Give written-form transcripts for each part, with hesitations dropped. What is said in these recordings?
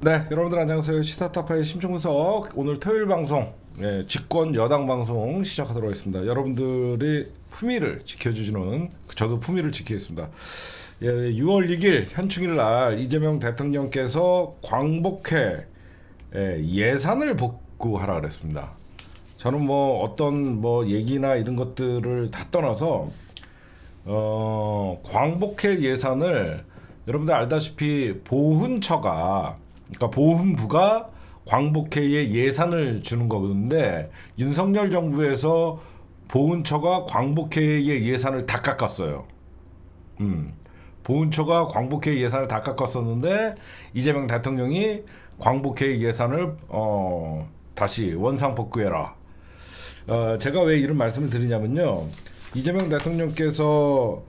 네, 여러분들 안녕하세요. 시사타파의 심층분석 오늘 토요일 방송, 집권 여당 방송 시작하도록 하겠습니다. 여러분들이 품위를 지켜주시는 저도 품위를 지키겠습니다. 6월 2일 현충일 날 이재명 대통령께서 광복회 예산을 복구하라 그랬습니다. 저는 뭐 어떤 뭐 얘기나 이런 것들을 다 떠나서 광복회 예산을 여러분들 알다시피 보훈처가, 그러니까 보훈부가 광복회에 예산을 주는 거거든요. 윤석열 정부에서 보훈처가 광복회의 예산을 다 깎았어요. 보훈처가 광복회 예산을 다 깎았었는데 이재명 대통령이 광복회 예산을 다시 원상 복구해라. 제가 왜 이런 말씀을 드리냐면요. 이재명 대통령께서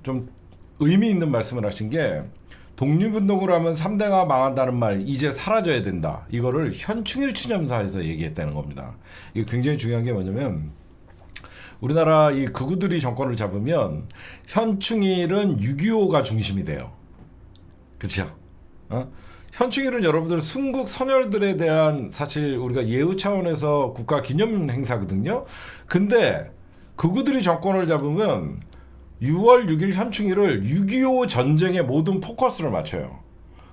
좀 의미 있는 말씀을 하신 게, 독립운동을 하면 3대가 망한다는 말 이제 사라져야 된다. 이거를 현충일 추념사에서 얘기했다는 겁니다. 이게 굉장히 중요한 게 뭐냐면, 우리나라 이 극우들이 정권을 잡으면 현충일은 6.25가 중심이 돼요. 그렇죠? 현충일은 여러분들 순국 선열들에 대한 사실 우리가 예우 차원에서 국가 기념 행사거든요. 근데 극우들이 정권을 잡으면 6월 6일 현충일을 6.25 전쟁의 모든 포커스를 맞춰요.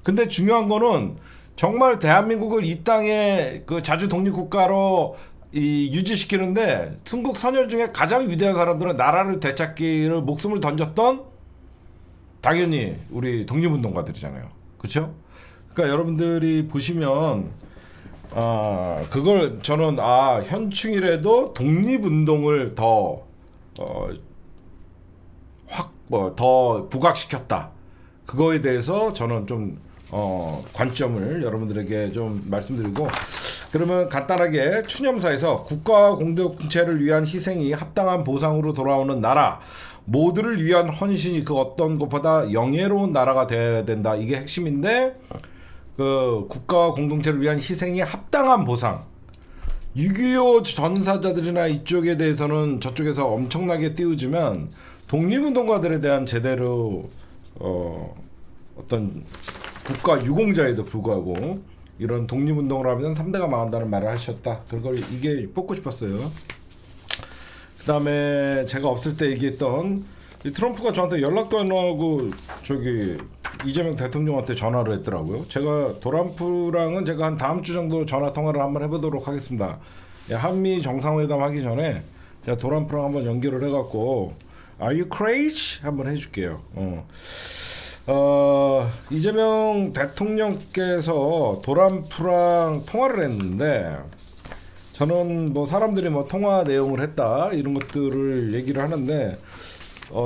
근데 중요한 거는 정말 대한민국을 이 땅에 그 자주 독립국가로 유지시키는데 순국 선열 중에 가장 위대한 사람들은 나라를 되찾기를 목숨을 던졌던 당연히 우리 독립운동가들이잖아요. 그렇죠? 그러니까 여러분들이 보시면 그걸 저는 현충일에도 독립운동을 더 부각시켰다. 그거에 대해서 저는 좀 관점을 여러분들에게 좀 말씀드리고, 그러면 간단하게 추념사에서 국가와 공동체를 위한 희생이 합당한 보상으로 돌아오는 나라, 모두를 위한 헌신이 그 어떤 것보다 영예로운 나라가 돼야 된다. 이게 핵심인데, 그 국가와 공동체를 위한 희생이 합당한 보상. 6.25 전사자들이나 이쪽에 대해서는 저쪽에서 엄청나게 띄우지만 독립운동가들에 대한 제대로 어떤 국가 유공자에도 불구하고 이런 독립운동을 하면 3대가 망한다는 말을 하셨다. 그걸 이게 뽑고 싶었어요. 그 다음에 제가 없을 때 얘기했던 트럼프가 저한테 연락도 안 하고 이재명 대통령한테 전화를 했더라고요. 제가 도람프랑은 제가 한 다음 주 정도 전화 통화를 한번 해보도록 하겠습니다. 한미 정상회담 하기 전에 제가 도람프랑 한번 연결을 해갖고 Are you crazy? 한번 해줄게요. 이재명 대통령께서 도람프랑 통화를 했는데, 저는 뭐 사람들이 뭐 통화 내용을 했다 이런 것들을 얘기를 하는데,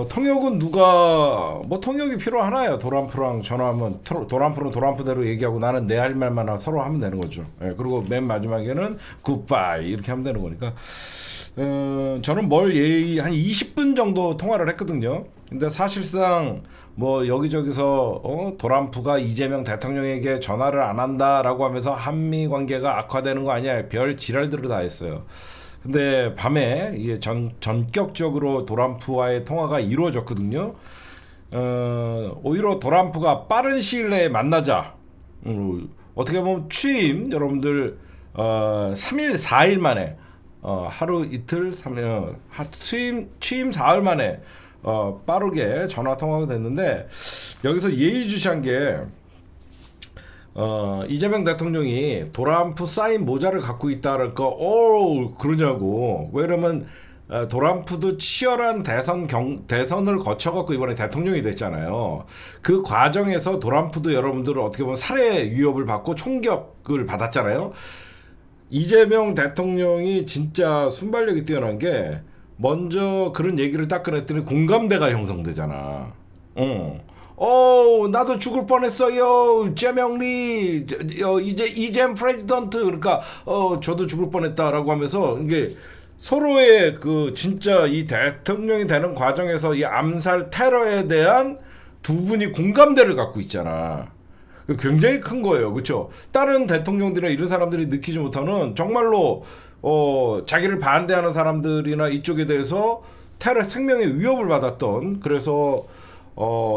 통역은 누가 뭐 통역이 필요하나요? 도람프랑 전화하면 도람프는 도람프대로 얘기하고 나는 내 할 말만 서로 하면 되는 거죠. 그리고 맨 마지막에는 굿바이 이렇게 하면 되는 거니까. 저는 한 20분 정도 통화를 했거든요. 근데 사실상 뭐 여기저기서 도람프가 이재명 대통령에게 전화를 안 한다라고 하면서 한미 관계가 악화되는 거 아니야, 별 지랄들을 다 했어요. 근데 밤에 이게 전격적으로 도람프와의 통화가 이루어졌거든요. 오히려 도람프가 빠른 시일 내에 만나자. 어떻게 보면 여러분들 3일 4일 만에 하루 이틀 3일 취임 4일 만에 빠르게 전화 통화가 됐는데, 여기서 예의주시한 게 이재명 대통령이 도람프 사인 모자를 갖고 있다랄 거 그러냐고. 왜냐면 도람프도 치열한 대선을 거쳐갖고 이번에 대통령이 됐잖아요. 그 과정에서 도람프도 여러분들 어떻게 보면 살해 위협을 받고 총격을 받았잖아요. 이재명 대통령이 진짜 순발력이 뛰어난 게, 먼저 그런 얘기를 딱 꺼냈더니 공감대가 형성되잖아. 나도 죽을 뻔했어요. 재명리 이젠 프레지던트. 그러니까 저도 죽을 뻔했다라고 하면서, 이게 서로의 그 진짜 이 대통령이 되는 과정에서 이 암살 테러에 대한 두 분이 공감대를 갖고 있잖아. 굉장히 큰 거예요. 그렇죠? 다른 대통령들이나 이런 사람들이 느끼지 못하는, 정말로 자기를 반대하는 사람들이나 이쪽에 대해서 테러 생명의 위협을 받았던, 그래서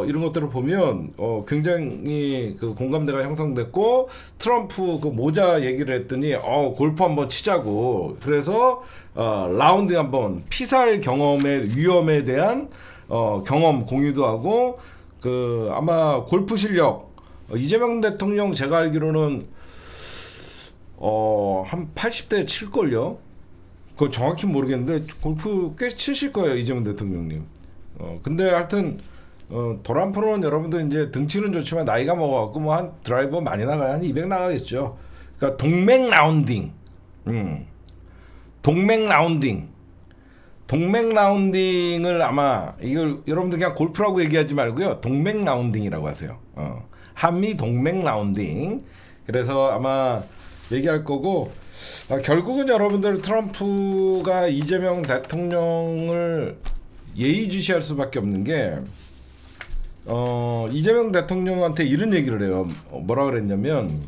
이런 것들을 보면 굉장히 그 공감대가 형성됐고 트럼프 그 모자 얘기를 했더니 골프 한번 치자고 그래서 라운딩 한번 피살 경험의 위험에 대한 경험 공유도 하고 그 아마 골프 실력 이재명 대통령 제가 알기로는 한 80대 칠걸요. 그거 정확히 모르겠는데 골프 꽤 치실 거예요 이재명 대통령님. 근데 하여튼 도란프로는 여러분들 이제 등치는 좋지만 나이가 먹어갖고 뭐 한 드라이버 많이 나가야 한 200 나가겠죠. 그러니까 동맥 라운딩, 동맥 라운딩을 아마 이걸 여러분들 그냥 골프라고 얘기하지 말고요 동맥 라운딩이라고 하세요. 한미 동맥 라운딩. 그래서 아마 얘기할 거고 결국은 여러분들 트럼프가 이재명 대통령을 예의주시할 수밖에 없는 게 이재명 대통령한테 이런 얘기를 해요. 뭐라 그랬냐면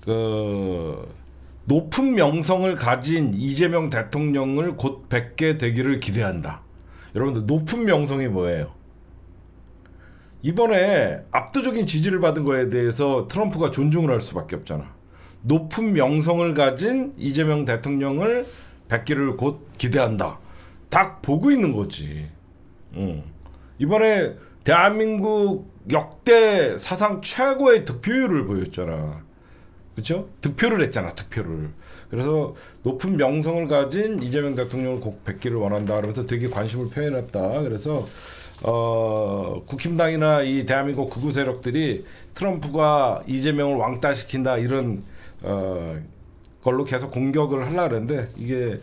그 높은 명성을 가진 이재명 대통령을 곧 뵙게 되기를 기대한다. 여러분들 높은 명성이 뭐예요? 이번에 압도적인 지지를 받은 거에 대해서 트럼프가 존중을 할 수밖에 없잖아. 높은 명성을 가진 이재명 대통령을 뵙기를 곧 기대한다. 딱 보고 있는 거지. 이번에 대한민국 역대 사상 최고의 득표율을 보였잖아. 그렇죠? 득표를 했잖아. 득표를. 그래서 높은 명성을 가진 이재명 대통령을 꼭 뵙기를 원한다. 그러면서 되게 관심을 표현했다. 그래서 국힘당이나 이 대한민국 극우 세력들이 트럼프가 이재명을 왕따시킨다 이런 걸로 계속 공격을 하려고 했는데 이게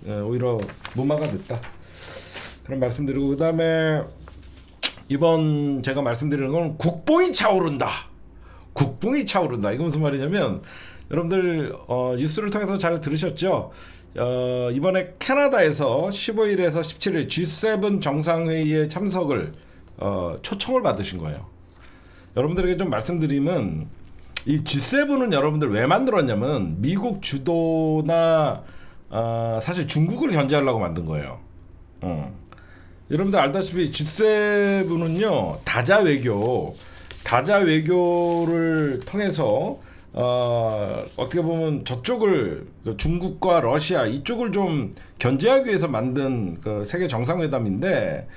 오히려 무마가 됐다. 그런 말씀드리고 그다음에 이번 제가 말씀드리는 건 국뽕이 차오른다. 국뽕이 차오른다. 이거 무슨 말이냐면 여러분들 뉴스를 통해서 잘 들으셨죠? 이번에 캐나다에서 15일에서 17일 G7 정상회의에 참석을 초청을 받으신 거예요. 여러분들에게 좀 말씀드리면 이 G7은 여러분들 왜 만들었냐면 미국 주도나 사실 중국을 견제하려고 만든 거예요. 여러분들 알다시피 G7은요 다자 외교를 통해서 어떻게 보면 저쪽을 중국과 러시아 이쪽을 좀 견제하기 위해서 만든 그 세계 정상회담인데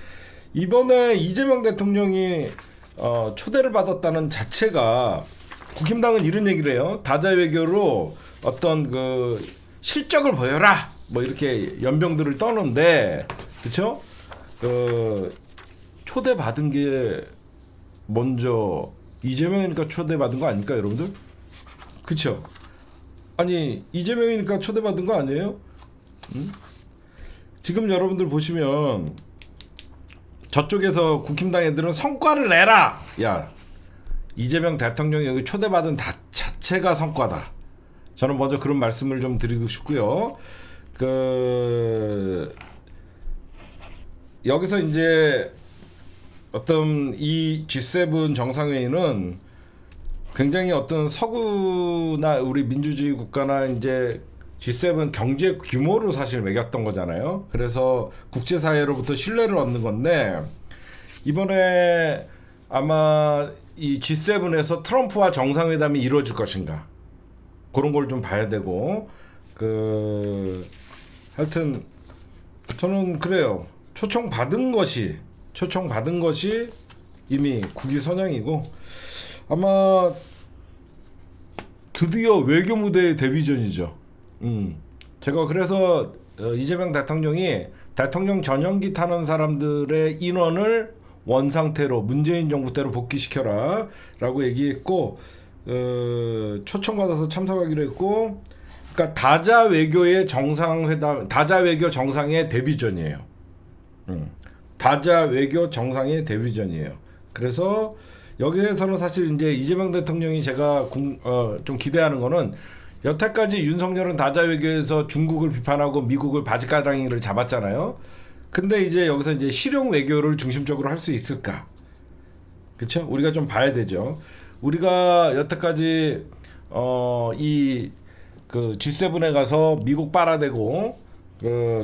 이번에 이재명 대통령이 초대를 받았다는 자체가 국힘당은 이런 얘기를 해요. 다자 외교로 어떤 그 실적을 보여라 뭐 이렇게 연병들을 떠는데 그렇죠? 초대 받은 게 먼저 이재명이니까 초대 받은 거 아닙니까 여러분들? 그쵸? 아니 이재명이니까 초대 받은 거 아니에요? 지금 여러분들 보시면 저쪽에서 국힘당 애들은 성과를 내라. 야 이재명 대통령이 여기 초대받은 자체가 성과다. 저는 먼저 그런 말씀을 좀 드리고 싶고요. 여기서 이제 어떤 이 G7 정상회의는 굉장히 어떤 서구나 우리 민주주의 국가나 이제 G7 경제 규모로 사실 매겼던 거잖아요. 그래서 국제사회로부터 신뢰를 얻는 건데 이번에 아마 이 G7에서 트럼프와 정상회담이 이루어질 것인가 그런 걸 좀 봐야 되고 하여튼 저는 그래요. 초청받은 것이 이미 국위선양이고 아마 드디어 외교 무대의 데뷔전이죠. 제가 그래서 이재명 대통령이 대통령 전용기 타는 사람들의 인원을 원상태로 문재인 정부 때로 복귀시켜라 라고 얘기했고 초청받아서 참석하기로 했고 그러니까 다자 외교의 정상회담 다자 외교 정상의 데뷔전이에요. 다자 외교 정상의 데뷔전이에요. 그래서 여기에서는 사실 이제 이재명 대통령이 제가 좀 기대하는 거는 여태까지 윤석열은 다자 외교에서 중국을 비판하고 미국을 바지가랑이를 잡았잖아요. 근데 이제 여기서 이제 실용 외교를 중심적으로 할 수 있을까? 그렇죠? 우리가 좀 봐야 되죠. 우리가 여태까지 이 그 G7에 가서 미국 빨아대고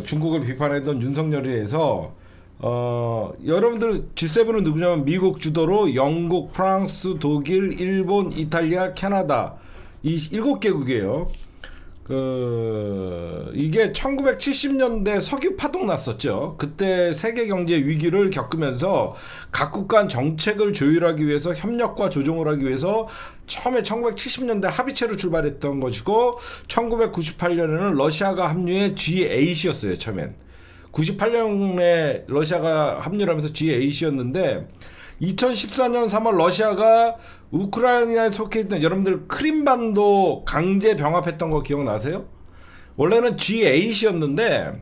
중국을 비판했던 윤석열에 의해서 여러분들 G7은 누구냐면 미국 주도로 영국, 프랑스, 독일, 일본, 이탈리아, 캐나다 이 7개국이에요. 이게 1970년대 석유 파동 났었죠. 그때 세계 경제 위기를 겪으면서 각국 간 정책을 조율하기 위해서 협력과 조정을 하기 위해서 처음에 1970년대 합의체로 출발했던 것이고 1998년에는 러시아가 합류해 G8이었어요. 처음엔 98년에 러시아가 합류를 하면서 G8이었는데 2014년 3월 러시아가 우크라이나에 속해 있던 여러분들 크림반도 강제 병합했던 거 기억나세요? 원래는 G8이었는데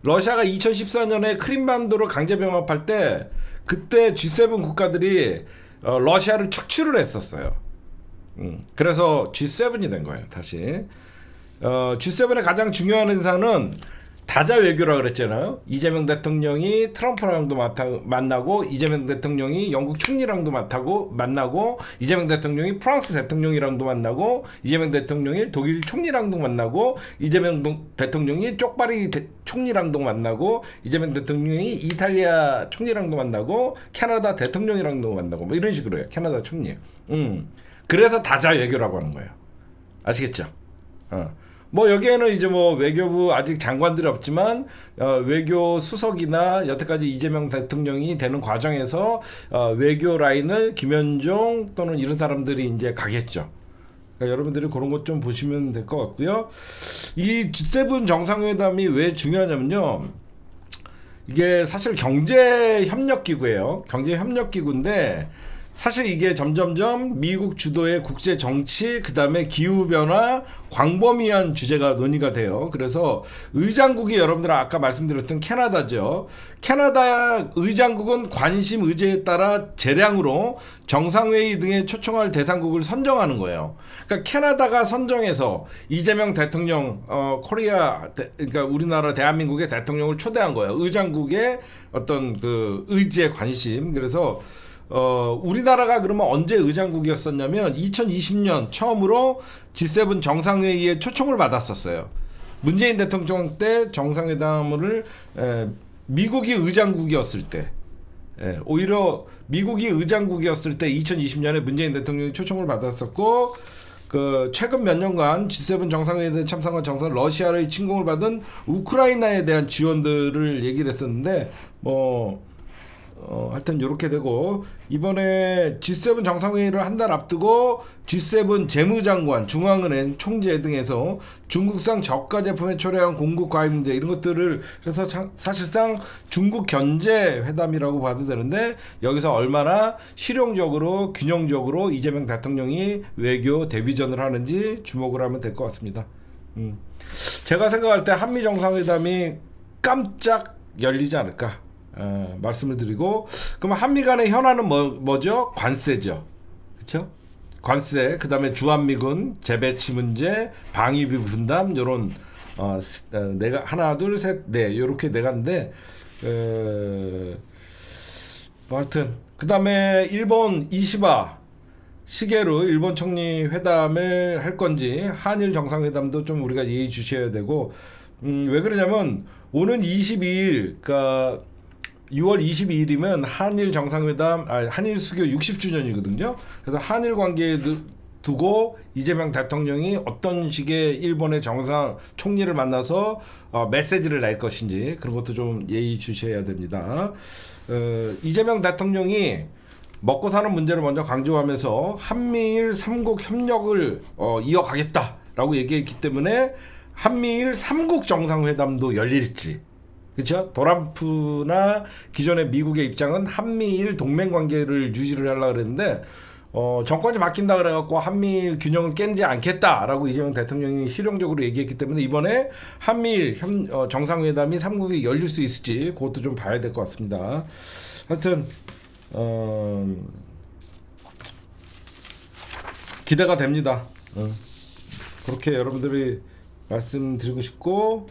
러시아가 2014년에 크림반도를 강제 병합할 때 그때 G7 국가들이 러시아를 축출을 했었어요. 그래서 G7이 된 거예요. 다시 G7의 가장 중요한 인사는 다자 외교라 그랬잖아요. 이재명 대통령이 트럼프랑도 만나고 이재명 대통령이 영국 총리랑도 만나고 이재명 대통령이 프랑스 대통령이랑도 만나고 이재명 대통령이 독일 총리랑도 만나고 이재명 대통령이 쪽발이 총리랑도 만나고 이재명 대통령이 이탈리아 총리랑도 만나고 캐나다 대통령이랑도 만나고 뭐 이런 식으로 해요. 캐나다 총리. 그래서 다자 외교라고 하는 거예요. 아시겠죠? 뭐 여기에는 이제 뭐 외교부 아직 장관들이 없지만 외교 수석이나 여태까지 이재명 대통령이 되는 과정에서 외교 라인을 김현종 또는 이런 사람들이 이제 가겠죠. 그러니까 여러분들이 그런 것 좀 보시면 될 것 같고요. 이 G7 정상회담이 왜 중요하냐면요. 이게 사실 경제협력기구예요. 경제협력기구인데 사실 이게 점점점 미국 주도의 국제 정치, 그 다음에 기후변화, 광범위한 주제가 논의가 돼요. 그래서 의장국이 여러분들 아까 말씀드렸던 캐나다죠. 캐나다 의장국은 관심 의제에 따라 재량으로 정상회의 등에 초청할 대상국을 선정하는 거예요. 그러니까 캐나다가 선정해서 이재명 대통령, 그러니까 우리나라 대한민국의 대통령을 초대한 거예요. 의장국의 어떤 그 의지에 관심. 그래서 우리나라가 그러면 언제 의장국이었었냐면 2020년 처음으로 G7 정상회의에 초청을 받았었어요. 문재인 대통령 때 정상회담을 미국이 의장국이었을 때 오히려 미국이 의장국이었을 때 2020년에 문재인 대통령이 초청을 받았었고 그 최근 몇 년간 G7 정상회의에 참석한 러시아의 침공을 받은 우크라이나에 대한 지원들을 얘기를 했었는데 하여튼 이렇게 되고 이번에 G7 정상회의를 한 달 앞두고 G7 재무장관, 중앙은행 총재 등에서 중국산 저가 제품에 초래한 공급 과잉 문제 이런 것들을 그래서 사실상 중국 견제 회담이라고 봐도 되는데 여기서 얼마나 실용적으로 균형적으로 이재명 대통령이 외교 대비전을 하는지 주목을 하면 될 것 같습니다. 제가 생각할 때 한미 정상회담이 깜짝 열리지 않을까 말씀을 드리고 그러면 한미 간의 현안은 뭐죠? 관세죠. 그렇죠? 관세, 그다음에 주한미군 재배치 문제, 방위비 분담 요런 내가 하나 둘 셋 네 요렇게 네 가지인데 하여튼 그다음에 일본 이시바 시게루 일본 총리 회담을 할 건지 한일 정상회담도 좀 우리가 예의 주셔야 되고 왜 그러냐면 오는 22일 그러니까 6월 22일이면 한일 정상회담, 한일 수교 60주년이거든요. 그래서 한일 관계에 두고 이재명 대통령이 어떤 식의 일본의 정상 총리를 만나서 메시지를 낼 것인지 그런 것도 좀 예의 주셔야 됩니다. 이재명 대통령이 먹고 사는 문제를 먼저 강조하면서 한미일 3국 협력을 이어가겠다라고 얘기했기 때문에 한미일 3국 정상회담도 열릴지 그렇죠? 트럼프나 기존의 미국의 입장은 한미일 동맹 관계를 유지를 하려고 그랬는데 정권이 바뀐다 그래갖고 한미일 균형을 깨지 않겠다라고 이재명 대통령이 실용적으로 얘기했기 때문에 이번에 한미일 정상회담이 3국이 열릴 수 있을지 그것도 좀 봐야 될 것 같습니다. 하여튼 기대가 됩니다. 그렇게 여러분들이 말씀드리고 싶고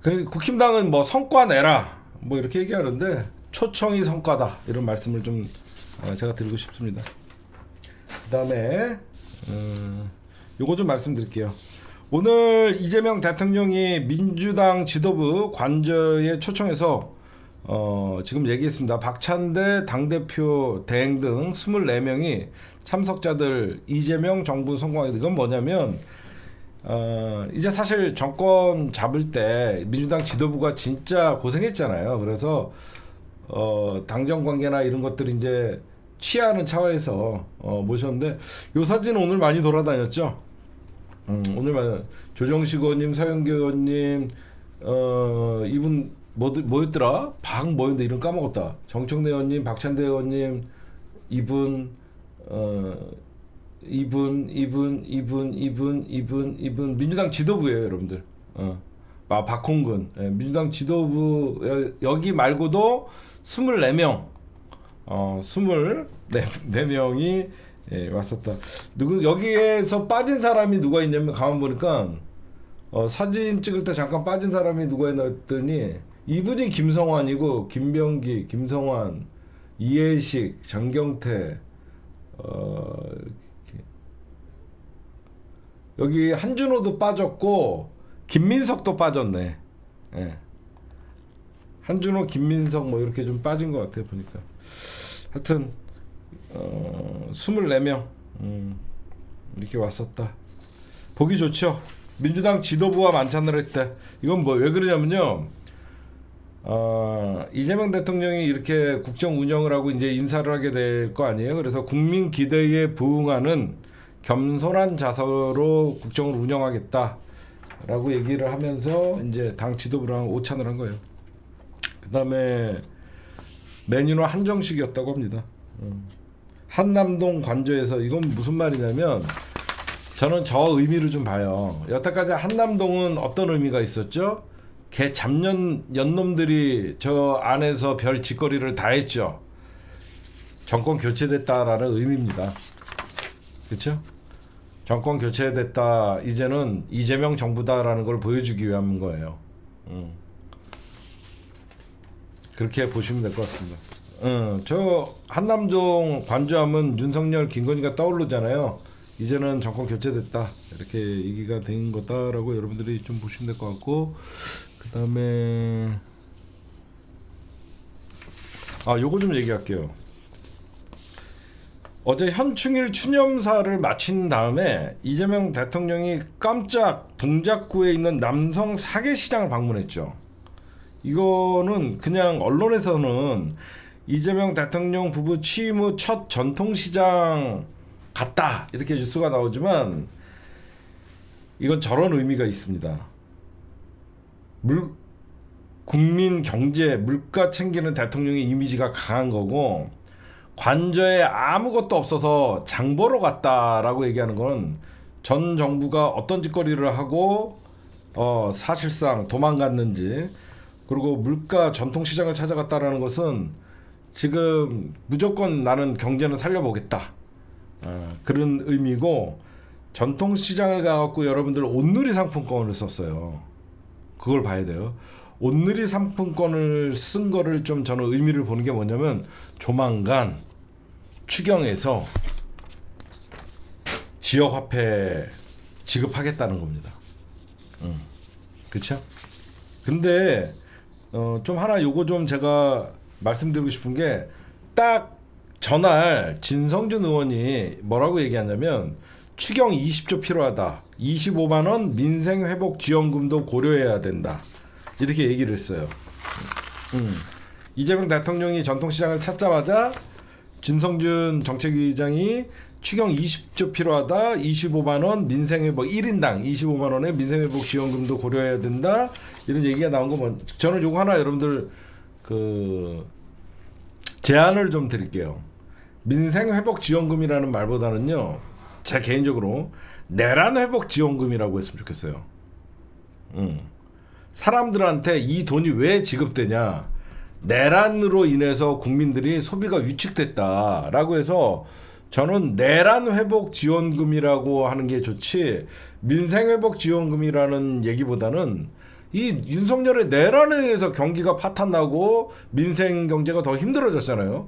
국힘당은 뭐 성과 내라 뭐 이렇게 얘기하는데 초청이 성과다 이런 말씀을 좀 제가 드리고 싶습니다. 그 다음에 요거 좀 말씀드릴게요. 오늘 이재명 대통령이 민주당 지도부 관저에 초청해서 지금 얘기했습니다. 박찬대 당대표 대행 등 24명이 참석자들 이재명 정부 성공하게. 이건 뭐냐면 이제 사실 정권 잡을 때 민주당 지도부가 진짜 고생했잖아요. 그래서 당정 관계나 이런 것들이 이제 취하는 차원에서 모셨는데, 요 사진 오늘 많이 돌아다녔죠. 오늘 조정식 의원님, 서영교 의원님, 이분 뭐였더라? 박 뭐였는데 이름 까먹었다. 정청래 의원님, 박찬대 의원님, 이분 민주당 지도부예요, 여러분들. 박홍근, 민주당 지도부. 여기 말고도 24명, 24명이 왔었다. 여기에서 빠진 사람이 누가 있냐면, 가만 보니까 사진 찍을 때 잠깐 빠진 사람이 누가 있나 했더니, 이분이 김성환이고, 김병기, 김성환, 이해식, 장경태, 여기 한준호도 빠졌고 김민석도 빠졌네. 예. 한준호, 김민석 뭐 이렇게 좀 빠진 것 같아요, 보니까. 하여튼 24명 이렇게 왔었다. 보기 좋죠. 민주당 지도부와 만찬을 했대. 이건 뭐 왜 그러냐면요, 이재명 대통령이 이렇게 국정 운영을 하고 이제 인사를 하게 될 거 아니에요. 그래서 국민 기대에 부응하는 겸손한 자세로 국정을 운영하겠다라고 얘기를 하면서 이제 당 지도부랑 오찬을 한 거예요. 그다음에 메뉴는 한정식이었다고 합니다. 한남동 관저에서. 이건 무슨 말이냐면, 저는 저 의미를 좀 봐요. 여태까지 한남동은 어떤 의미가 있었죠? 개 잡년 연놈들이 저 안에서 별 짓거리를 다 했죠. 정권 교체됐다라는 의미입니다. 그렇죠? 정권 교체됐다, 이제는 이재명 정부다라는 걸 보여주기 위한 거예요. 그렇게 보시면 될 것 같습니다. 저 한남동 관저하면 윤석열, 김건희가 떠오르잖아요. 이제는 정권 교체됐다, 이렇게 얘기가 된 거다라고 여러분들이 좀 보시면 될 것 같고, 그 다음에 요거 좀 얘기할게요. 어제 현충일 추념사를 마친 다음에 이재명 대통령이 깜짝 동작구에 있는 남성 사계시장을 방문했죠. 이거는 그냥 언론에서는 이재명 대통령 부부 취임 후 첫 전통시장 갔다, 이렇게 뉴스가 나오지만, 이건 저런 의미가 있습니다. 국민 경제, 물가 챙기는 대통령의 이미지가 강한 거고, 관저에 아무것도 없어서 장 보러 갔다라고 얘기하는 건 전 정부가 어떤 짓거리를 하고 사실상 도망갔는지, 그리고 물가 전통시장을 찾아갔다라는 것은 지금 무조건 나는 경제는 살려보겠다, 그런 의미고, 전통시장을 가갖고 여러분들 온누리 상품권을 썼어요. 그걸 봐야 돼요. 온누리 상품권을 쓴 거를 좀 저는 의미를 보는 게 뭐냐면, 조만간 추경에서 지역화폐 지급하겠다는 겁니다. 그렇죠? 근데 좀 하나 요거 좀 제가 말씀드리고 싶은 게, 딱 전날 진성준 의원이 뭐라고 얘기하냐면, 추경 20조 필요하다, 25만 원 민생회복 지원금도 고려해야 된다, 이렇게 얘기를 했어요. 이재명 대통령이 전통시장을 찾자마자 진성준 정책위의장이 추경 20조 필요하다, 25만 원 민생회복 1인당 25만 원의 민생회복 지원금도 고려해야 된다, 이런 얘기가 나온 거. 저는 요거 하나 여러분들 제안을 좀 드릴게요. 민생회복 지원금이라는 말보다는요, 제 개인적으로 내란회복 지원금이라고 했으면 좋겠어요. 사람들한테 이 돈이 왜 지급되냐, 내란으로 인해서 국민들이 소비가 위축됐다라고 해서, 저는 내란회복 지원금이라고 하는 게 좋지, 민생회복 지원금이라는 얘기보다는, 이 윤석열의 내란에 의해서 경기가 파탄나고 민생 경제가 더 힘들어졌잖아요.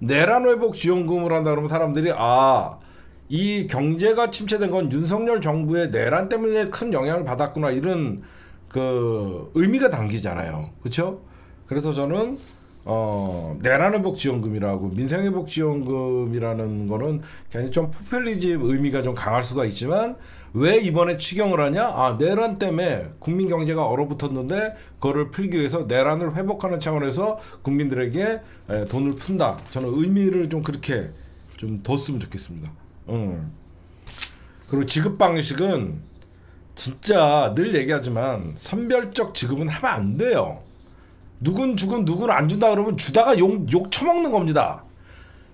내란회복 지원금을 한다 그러면 사람들이 이 경제가 침체된 건 윤석열 정부의 내란 때문에 큰 영향을 받았구나 이런 그 의미가 담기잖아요. 그렇죠? 그래서 저는 내란회복지원금이라고 민생회복지원금이라는 거는 굉장히 좀 포퓰리즘 의미가 좀 강할 수가 있지만 왜 이번에 추경을 하냐? 아, 내란 때문에 국민 경제가 얼어붙었는데 그거를 풀기 위해서 내란을 회복하는 차원에서 국민들에게 돈을 푼다. 저는 의미를 좀 그렇게 좀 뒀으면 좋겠습니다. 그리고 지급 방식은 진짜 늘 얘기하지만 선별적 지급은 하면 안 돼요. 누군 주고 누군 안 준다 그러면 주다가 욕 처먹는 겁니다.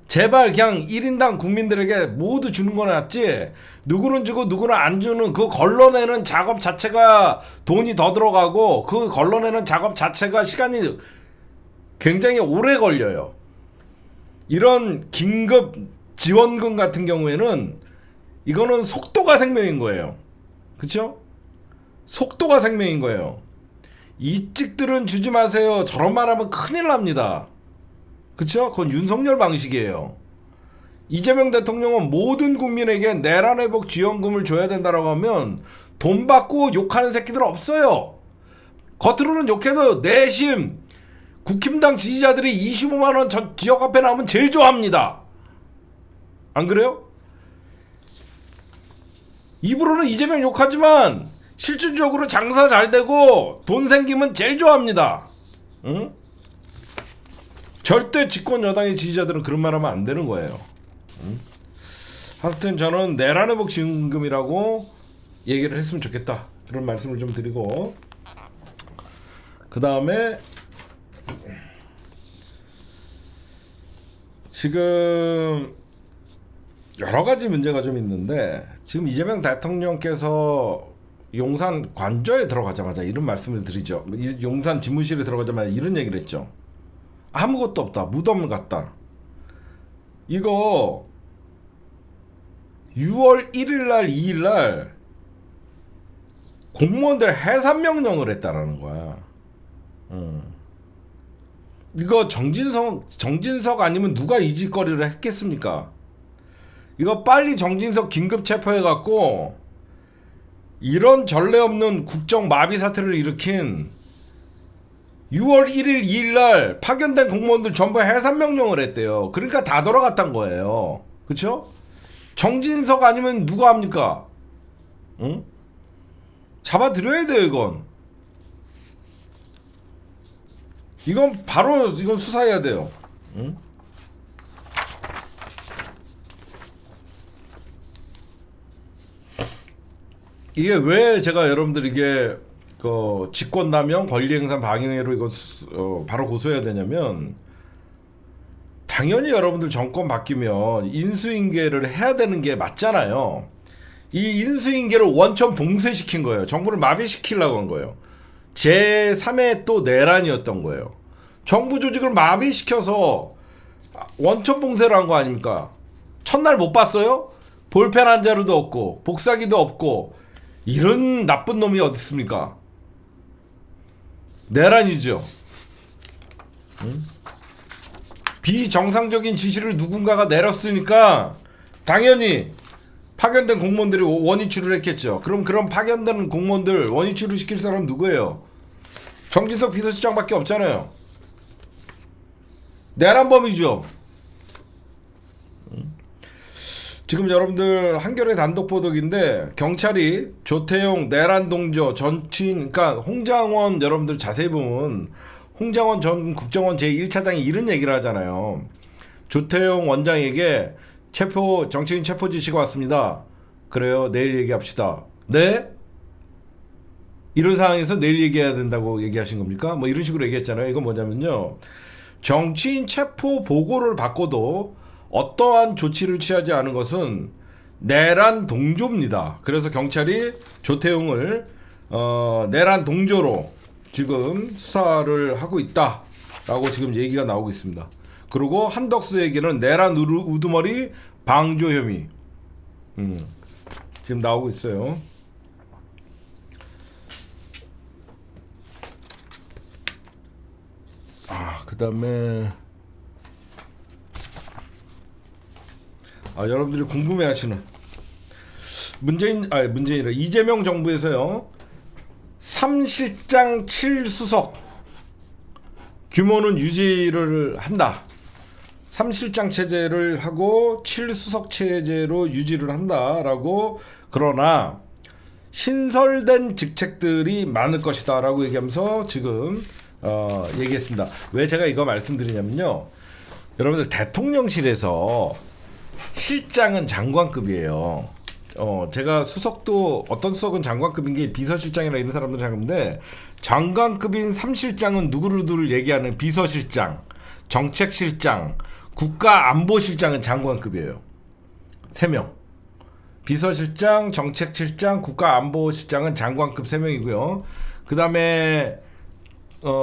제발 그냥 1인당 국민들에게 모두 주는 건 낫지, 누구는 주고 누구는 안 주는 그 걸러내는 작업 자체가 돈이 더 들어가고 그 걸러내는 작업 자체가 시간이 굉장히 오래 걸려요. 이런 긴급 지원금 같은 경우에는 이거는 속도가 생명인 거예요. 그쵸? 속도가 생명인 거예요. 이 찍들은 주지 마세요. 저런 말 하면 큰일 납니다. 그쵸? 그건 윤석열 방식이에요. 이재명 대통령은 모든 국민에게 내란회복 지원금을 줘야 된다라고 하면 돈 받고 욕하는 새끼들 없어요. 겉으로는 욕해도 내심 국힘당 지지자들이 25만원 전 지역 앞에 나오면 제일 좋아합니다. 안 그래요? 입으로는 이재명 욕하지만 실질적으로 장사 잘 되고 돈 생기면 제일 좋아합니다. 응? 절대 집권 여당의 지지자들은 그런 말 하면 안 되는 거예요. 응? 하여튼 저는 내란회복 지원금이라고 얘기를 했으면 좋겠다. 그런 말씀을 좀 드리고, 그 다음에 지금 여러 가지 문제가 좀 있는데, 지금 이재명 대통령께서 용산 관저에 들어가자마자 이런 말씀을 드리죠. 용산 집무실에 들어가자마자 이런 얘기를 했죠. 아무것도 없다. 무덤 같다. 이거 6월 1일날 2일날 공무원들 해산 명령을 했다라는 거야. 이거 정진석 아니면 누가 이 짓거리를 했겠습니까? 이거 빨리 정진석 긴급 체포해갖고 이런 전례 없는 국정 마비 사태를 일으킨 6월 1일 2일날 파견된 공무원들 전부 해산 명령을 했대요. 그러니까 다 돌아갔단 거예요. 그쵸? 정진석 아니면 누가 합니까? 응? 잡아들여야 돼요. 이건 바로 수사해야 돼요. 응? 이게 왜 제가 여러분들에게 그 직권남용 권리행사 방해로 이거 바로 고소해야 되냐면, 당연히 여러분들 정권 바뀌면 인수인계를 해야 되는 게 맞잖아요. 이 인수인계를 원천 봉쇄시킨 거예요. 정부를 마비시키려고 한 거예요. 제3의 또 내란이었던 거예요. 정부 조직을 마비시켜서 원천 봉쇄를 한 거 아닙니까? 첫날 못 봤어요? 볼펜 한 자루도 없고 복사기도 없고 이런 나쁜 놈이 어디 있습니까? 내란이죠. 응? 비정상적인 지시를 누군가가 내렸으니까 당연히 파견된 공무원들이 원위치를 했겠죠. 그럼 그런 파견된 공무원들 원위치를 시킬 사람 누구예요? 정진석 비서실장밖에 없잖아요. 내란범이죠. 지금 여러분들 한겨레 단독 보도인데, 경찰이 조태용 내란 동조 전친, 그러니까 홍장원, 여러분들 자세히 보면 홍장원 전 국정원 제1차장이 이런 얘기를 하잖아요. 조태용 원장에게 정치인 체포 지시가 왔습니다. 그래요, 내일 얘기합시다. 네? 이런 상황에서 내일 얘기해야 된다고 얘기하신 겁니까? 뭐 이런 식으로 얘기했잖아요. 이건 뭐냐면요, 정치인 체포 보고를 받고도 어떠한 조치를 취하지 않은 것은 내란 동조입니다. 그래서 경찰이 조태용을 내란 동조로 지금 수사를 하고 있다라고 지금 얘기가 나오고 있습니다. 그리고 한덕수에게는 내란 우두머리 방조 혐의 지금 나오고 있어요. 그 다음에 여러분들이 궁금해하시는 문재인이라 이재명 정부에서요 3실장 7수석 규모는 유지를 한다. 3실장 체제를 하고 7수석 체제로 유지를 한다라고. 그러나 신설된 직책들이 많을 것이다 라고 얘기하면서 지금 얘기했습니다. 왜 제가 이거 말씀드리냐면요, 여러분들 대통령실에서 실장은 장관급이에요. 제가 수석도 어떤 수석은 장관급인 게 비서실장이나 이런 사람들 장관인데, 장관급인 3실장은 누구를 얘기하는 비서실장, 정책실장, 국가안보실장은 장관급이에요. 3명. 비서실장, 정책실장, 국가안보실장은 장관급 3명이고요. 그 다음에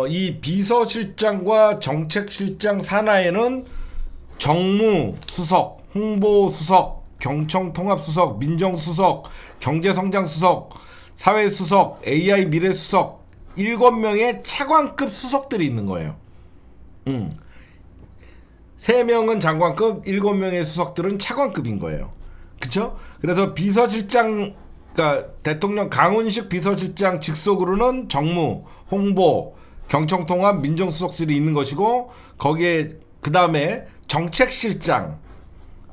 이 비서실장과 정책실장 산하에는 정무수석, 홍보수석, 경청통합수석, 민정수석, 경제성장수석, 사회수석, AI 미래수석 7명의 차관급 수석들이 있는 거예요. 3명은 장관급, 7명의 수석들은 차관급인 거예요. 그쵸? 그래서 비서실장, 그러니까 대통령 강훈식 비서실장 직속으로는 정무, 홍보, 경청통합, 민정수석실이 있는 것이고, 거기에 그 다음에 정책실장,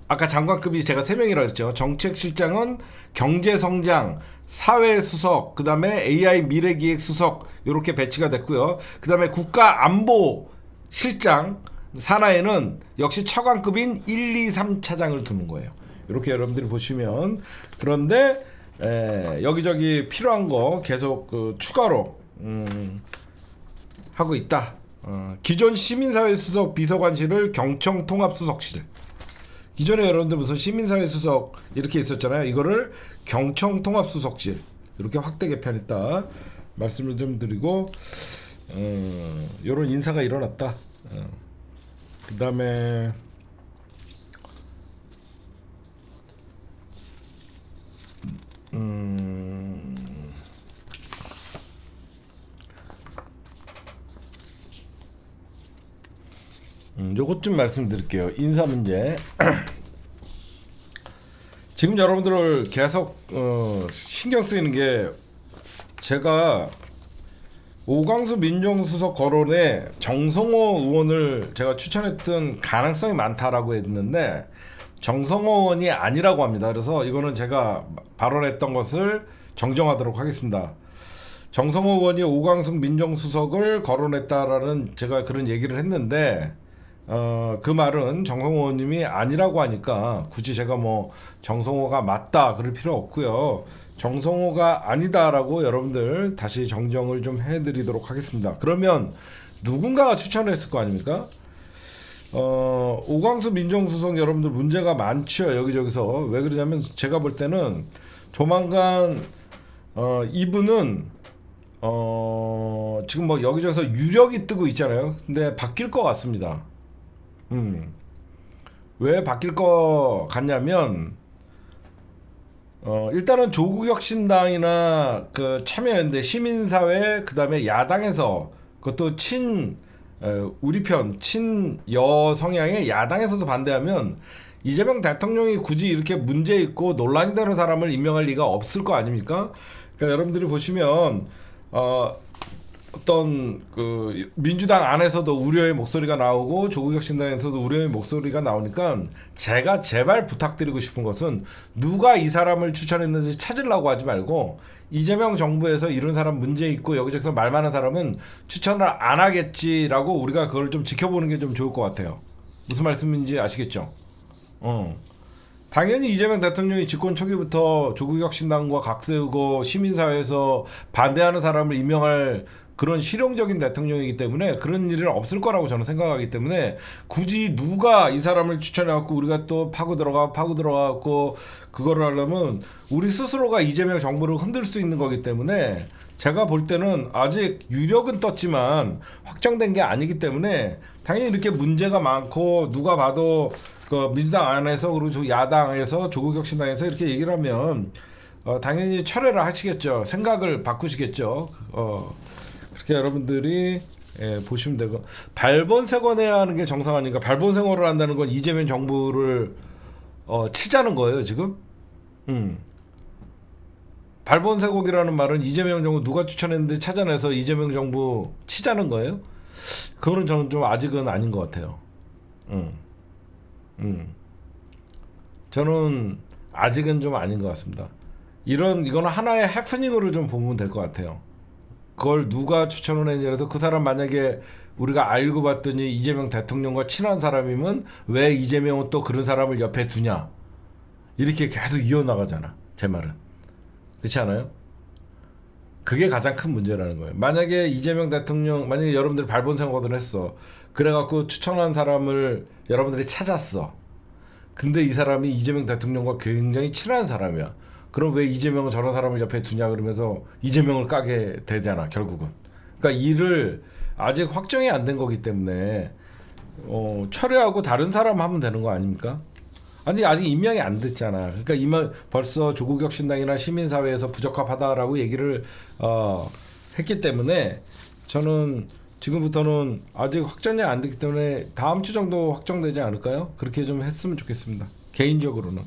아까 장관급이 제가 3명이라고 했죠. 정책실장은 경제성장, 사회수석, 그 다음에 AI 미래기획수석 이렇게 배치가 됐고요. 그 다음에 국가안보실장 산하에는 역시 차관급인 1, 2, 3차장을 두는 거예요. 이렇게 여러분들이 보시면. 그런데 여기저기 필요한 거 계속 추가로 하고 있다. 기존 시민사회수석 비서관실을 경청통합수석실, 기존에 여러분들 무슨 시민사회수석 이렇게 있었잖아요. 이거를 경청통합수석실 이렇게 확대 개편했다 말씀을 좀 드리고, 이런 인사가 일어났다. 그 다음에 요것 좀 말씀드릴게요. 인사 문제. 지금 여러분들을 계속 신경 쓰이는 게, 제가 오광수 민정수석 거론에 정성호 의원을 제가 추천했던 가능성이 많다라고 했는데 정성호 의원이 아니라고 합니다. 그래서 이거는 제가 발언했던 것을 정정하도록 하겠습니다. 정성호 의원이 오광수 민정수석을 거론했다라는 제가 그런 얘기를 했는데, 그 말은 정성호 의원님이 아니라고 하니까 굳이 제가 뭐 정성호가 맞다 그럴 필요 없고요. 정성호가 아니다라고 여러분들 다시 정정을 좀 해드리도록 하겠습니다. 그러면 누군가가 추천을 했을 거 아닙니까? 오광수 민정수석 여러분들 문제가 많죠. 여기저기서. 왜 그러냐면 제가 볼 때는 조만간 이분은 지금 뭐 여기저기서 유력이 뜨고 있잖아요. 근데 바뀔 것 같습니다. 왜 바뀔 것 같냐면, 일단은 조국혁신당이나 그 참여연대, 시민사회, 그 다음에 야당에서, 그것도 우리 편 친여 성향의 야당에서도 반대하면 이재명 대통령이 굳이 이렇게 문제 있고 논란이 되는 사람을 임명할 리가 없을 거 아닙니까? 그러니까 여러분들이 보시면 어떤 그 민주당 안에서도 우려의 목소리가 나오고 조국혁신당에서도 우려의 목소리가 나오니까, 제가 제발 부탁드리고 싶은 것은 누가 이 사람을 추천했는지 찾으려고 하지 말고, 이재명 정부에서 이런 사람 문제 있고 여기저기서 말 많은 사람은 추천을 안 하겠지라고 우리가 그걸 좀 지켜보는 게 좀 좋을 것 같아요. 무슨 말씀인지 아시겠죠? 당연히 이재명 대통령이 집권 초기부터 조국혁신당과 각세우고 시민사회에서 반대하는 사람을 임명할 그런 실용적인 대통령이기 때문에 그런 일은 없을 거라고 저는 생각하기 때문에, 굳이 누가 이 사람을 추천해갖고 우리가 또 파고 들어가갖고 그거를 하려면 우리 스스로가 이재명 정부를 흔들 수 있는 거기 때문에, 제가 볼 때는 아직 유력은 떴지만 확정된 게 아니기 때문에, 당연히 이렇게 문제가 많고 누가 봐도 그 민주당 안에서 그리고 야당에서 조국혁신당에서 이렇게 얘기를 하면 당연히 철회를 하시겠죠. 생각을 바꾸시겠죠. 그렇게 여러분들이 보시면 되고, 발본색원해야 하는 게 정상 아닌가. 발본색원을 한다는 건 이재명 정부를 치자는 거예요 지금. 발본색곡이라는 말은 이재명 정부 누가 추천했는데 찾아내서 이재명 정부 치자는 거예요? 그거는 저는 좀 아직은 아닌 것 같아요. 음, 저는 아직은 좀 아닌 것 같습니다. 이거는 하나의 해프닝으로 좀 보면 될 것 같아요. 그걸 누가 추천을 했냐라도 그 사람 만약에 우리가 알고 봤더니 이재명 대통령과 친한 사람이면 왜 이재명은 또 그런 사람을 옆에 두냐 이렇게 계속 이어나가잖아. 제 말은 그렇지 않아요? 그게 가장 큰 문제라는 거예요. 만약에 이재명 대통령 만약에 여러분들이 발본생각을 했어. 그래갖고 추천한 사람을 여러분들이 찾았어. 근데 이 사람이 이재명 대통령과 굉장히 친한 사람이야. 그럼 왜 이재명은 저런 사람을 옆에 두냐 그러면서 이재명을 까게 되잖아 결국은. 그러니까 이를 아직 확정이 안 된 거기 때문에 철회하고 다른 사람 하면 되는 거 아닙니까? 아니 아직 임명이 안 됐잖아. 그러니까 이만 벌써 조국혁 신당이나 시민사회에서 부적합하다라고 얘기를 했기 때문에 저는 지금부터는 아직 확정이 안 됐기 때문에 다음 주 정도 확정되지 않을까요? 그렇게 좀 했으면 좋겠습니다. 개인적으로는.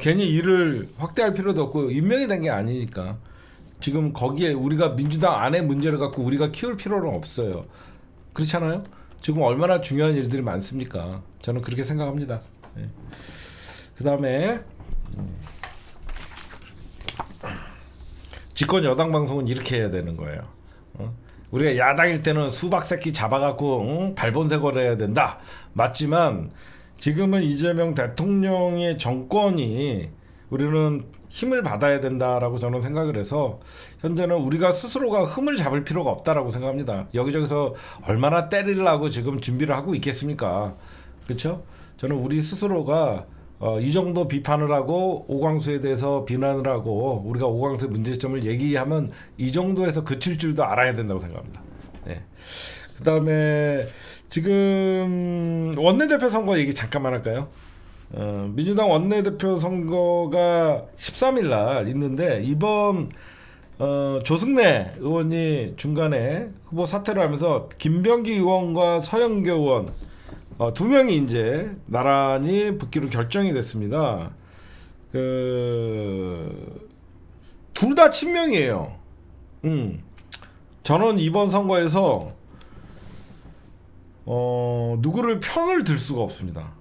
괜히 일을 확대할 필요도 없고 임명이 된 게 아니니까 지금 거기에 우리가 민주당 안에 문제를 갖고 우리가 키울 필요는 없어요. 그렇잖아요? 지금 얼마나 중요한 일들이 많습니까? 저는 그렇게 생각합니다. 네. 그 다음에 집권 여당 방송은 이렇게 해야 되는 거예요. 우리가 야당일 때는 수박 새끼 잡아갖고 발본색을 해야 된다. 맞지만 지금은 이재명 대통령의 정권이 우리는 힘을 받아야 된다라고 저는 생각을 해서 현재는 우리가 스스로가 흠을 잡을 필요가 없다라고 생각합니다. 여기저기서 얼마나 때리려고 지금 준비를 하고 있겠습니까? 그렇죠? 저는 우리 스스로가 이 정도 비판을 하고 오광수에 대해서 비난을 하고 우리가 오광수의 문제점을 얘기하면 이 정도에서 그칠 줄도 알아야 된다고 생각합니다. 네. 그 다음에 지금 원내대표 선거 얘기 잠깐만 할까요? 민주당 원내대표 선거가 13일 날 있는데 이번 조승래 의원이 중간에 후보 사퇴를 하면서 김병기 의원과 서영교 의원 두 명이 이제 나란히 붙기로 결정이 됐습니다. 둘 다 친명이에요. 저는 이번 선거에서 누구를 편을 들 수가 없습니다.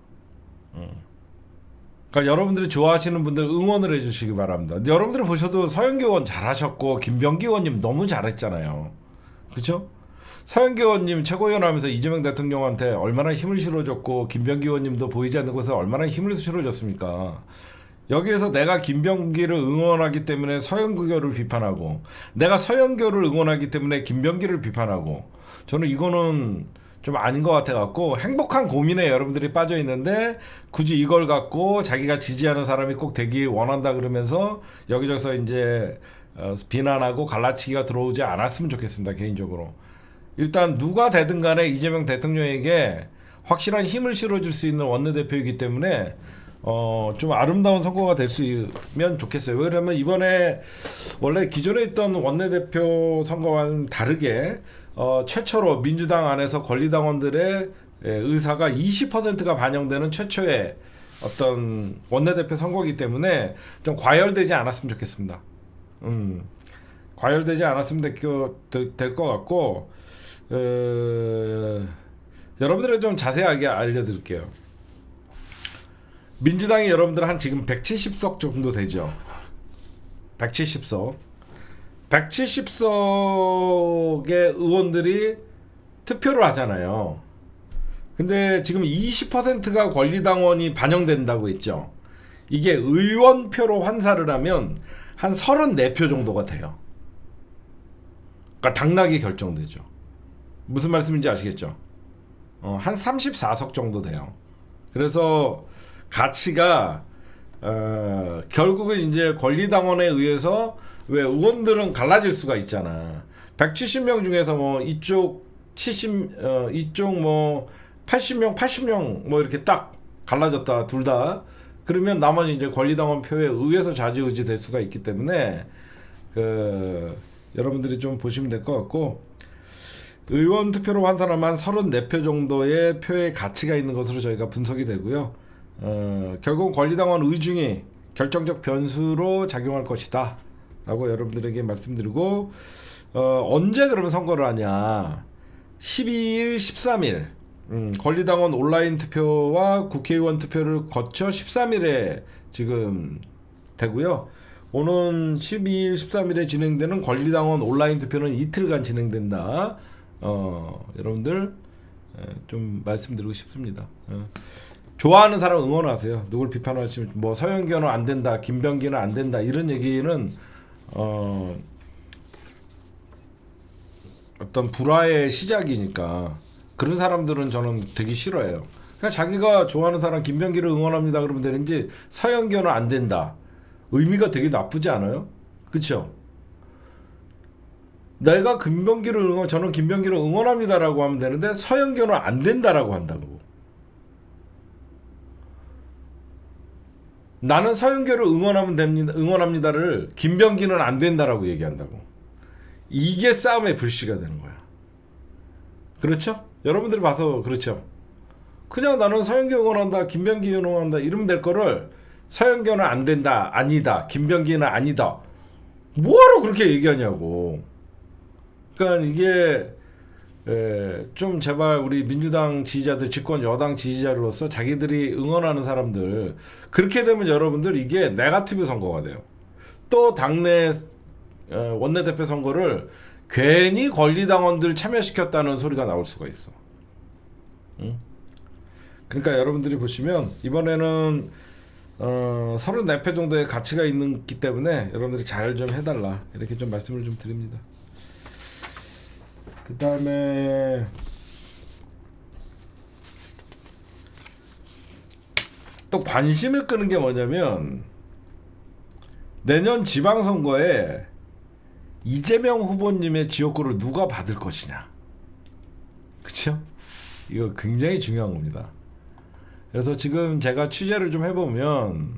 그러니까 여러분들이 좋아하시는 분들 응원을 해주시기 바랍니다. 여러분들이 보셔도 서영교 의원 잘하셨고 김병기 의원님 너무 잘했잖아요. 그렇죠? 서영교 의원님 최고위원 하면서 이재명 대통령한테 얼마나 힘을 실어줬고 김병기 의원님도 보이지 않는 곳에 얼마나 힘을 실어줬습니까? 여기에서 내가 김병기를 응원하기 때문에 서영교를 비판하고 내가 서영교를 응원하기 때문에 김병기를 비판하고 저는 이거는 좀 아닌 것 같아갖고 행복한 고민에 여러분들이 빠져 있는데 굳이 이걸 갖고 자기가 지지하는 사람이 꼭 되기 원한다 그러면서 여기저기서 이제 비난하고 갈라치기가 들어오지 않았으면 좋겠습니다. 개인적으로 일단 누가 되든 간에 이재명 대통령에게 확실한 힘을 실어줄 수 있는 원내대표이기 때문에 좀 아름다운 선거가 될 수 있으면 좋겠어요. 왜냐면 이번에 원래 기존에 있던 원내대표 선거와는 다르게 최초로 민주당 안에서 권리당원들의 의사가 20%가 반영되는 최초의 어떤 원내대표 선거이기 때문에 좀 과열되지 않았으면 좋겠습니다. 과열되지 않았으면 될 것 같고 여러분들은 좀 자세하게 알려드릴게요. 민주당이 여러분들 한 지금 170석 정도 되죠. 170석 170석의 의원들이 투표를 하잖아요. 근데 지금 20%가 권리당원이 반영된다고 했죠. 이게 의원표로 환산을 하면 한 34표 정도가 돼요. 그러니까 당락이 결정되죠. 무슨 말씀인지 아시겠죠? 한 34석 정도 돼요. 그래서 가치가 결국은 이제 권리당원에 의해서 왜 의원들은 갈라질 수가 있잖아. 170명 중에서 뭐 이쪽 80명, 80명 뭐 이렇게 딱 갈라졌다 둘 다. 그러면 나머지 이제 권리당원 표에 의해서 좌지우지 될 수가 있기 때문에 여러분들이 좀 보시면 될 것 같고 의원 투표로 환산하면 34표 정도의 표의 가치가 있는 것으로 저희가 분석이 되고요. 결국 권리당원 의중이 결정적 변수로 작용할 것이다 라고 여러분들에게 말씀드리고, 언제 그러면 선거를 하냐. 12일 13일 권리당원 온라인 투표와 국회의원 투표를 거쳐 13일에 지금 되고요. 오는 12일 13일에 진행되는 권리당원 온라인 투표는 이틀간 진행된다. 여러분들 좀 말씀드리고 싶습니다. 좋아하는 사람 응원하세요. 누굴 비판하시면 뭐 서영교는 안 된다, 김병기는 안 된다 이런 얘기는 어떤 불화의 시작이니까 그런 사람들은 저는 되게 싫어해요. 그냥 자기가 좋아하는 사람 김병기를 응원합니다 그러면 되는지 서영교는 안 된다. 의미가 되게 나쁘지 않아요? 그렇죠? 내가 저는 김병기를 응원합니다라고 하면 되는데 서영교는 안 된다라고 한다고. 나는 서영교를 응원합니다를 김병기는 안 된다라고 얘기한다고. 이게 싸움의 불씨가 되는 거야. 그렇죠? 여러분들이 봐서 그렇죠? 그냥 나는 서영교 응원한다, 김병기 응원한다 이러면 될 거를 서영교는 안 된다, 아니다, 김병기는 아니다. 뭐하러 그렇게 얘기하냐고. 그러니까 이게 좀 제발 우리 민주당 지지자들, 집권 여당 지지자로서 자기들이 응원하는 사람들 그렇게 되면 여러분들 이게 네거티브 선거가 돼요. 또 당내 원내대표 선거를 괜히 권리당원들 참여시켰다는 소리가 나올 수가 있어. 응? 그러니까 여러분들이 보시면 이번에는 34표 정도의 가치가 있기 때문에 여러분들이 잘 좀 해달라 이렇게 좀 말씀을 좀 드립니다. 그 다음에 또 관심을 끄는 게 뭐냐면 내년 지방선거에 이재명 후보님의 지역구를 누가 받을 것이냐. 그쵸? 이거 굉장히 중요한 겁니다. 그래서 지금 제가 취재를 좀 해보면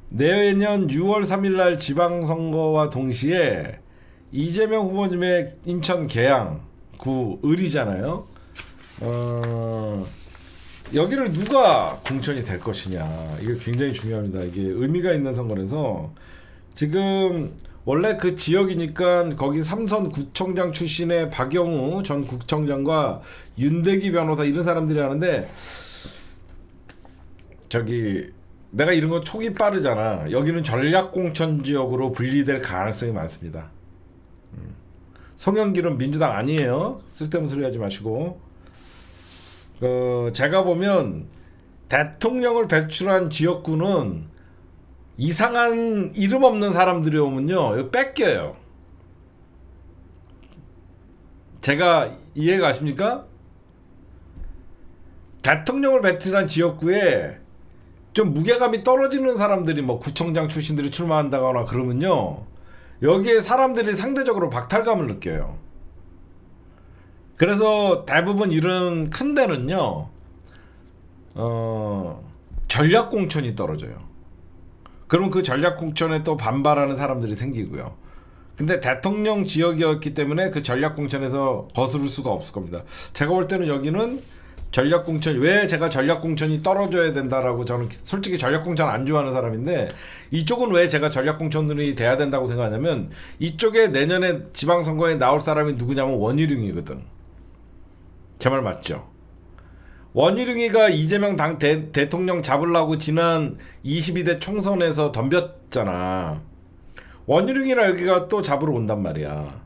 내년 6월 3일날 지방선거와 동시에 이재명 후보님의 인천 계양구 을이잖아요. 여기를 누가 공천이 될 것이냐. 이게 굉장히 중요합니다. 이게 의미가 있는 선거라서 지금 원래 그 지역이니까 거기 삼선 구청장 출신의 박영우 전 구청장과 윤대기 변호사 이런 사람들이 하는데 내가 이런 거 촉이 빠르잖아. 여기는 전략공천 지역으로 분리될 가능성이 많습니다. 송영길은 민주당 아니에요. 쓸데없는 소리 하지 마시고. 제가 보면 대통령을 배출한 지역구는 이상한 이름 없는 사람들이 오면요 이거 뺏겨요. 제가 이해가 가십니까? 대통령을 배출한 지역구에 좀 무게감이 떨어지는 사람들이 뭐 구청장 출신들이 출마한다거나 그러면요 여기에 사람들이 상대적으로 박탈감을 느껴요. 그래서 대부분 이런 큰 데는요 전략공천이 떨어져요. 그럼 그 전략공천에 또 반발하는 사람들이 생기고요. 근데 대통령 지역이었기 때문에 그 전략공천에서 거스를 수가 없을 겁니다. 제가 볼 때는 여기는 왜 제가 전략공천이 떨어져야 된다라고, 저는 솔직히 전략공천 안 좋아하는 사람인데 이쪽은 왜 제가 전략공천들이 돼야 된다고 생각하냐면 이쪽에 내년에 지방선거에 나올 사람이 누구냐면 원희룡이거든. 제 말 맞죠? 원희룡이가 이재명 대통령 잡으려고 지난 22대 총선에서 덤볐잖아. 원희룡이랑 여기가 또 잡으러 온단 말이야.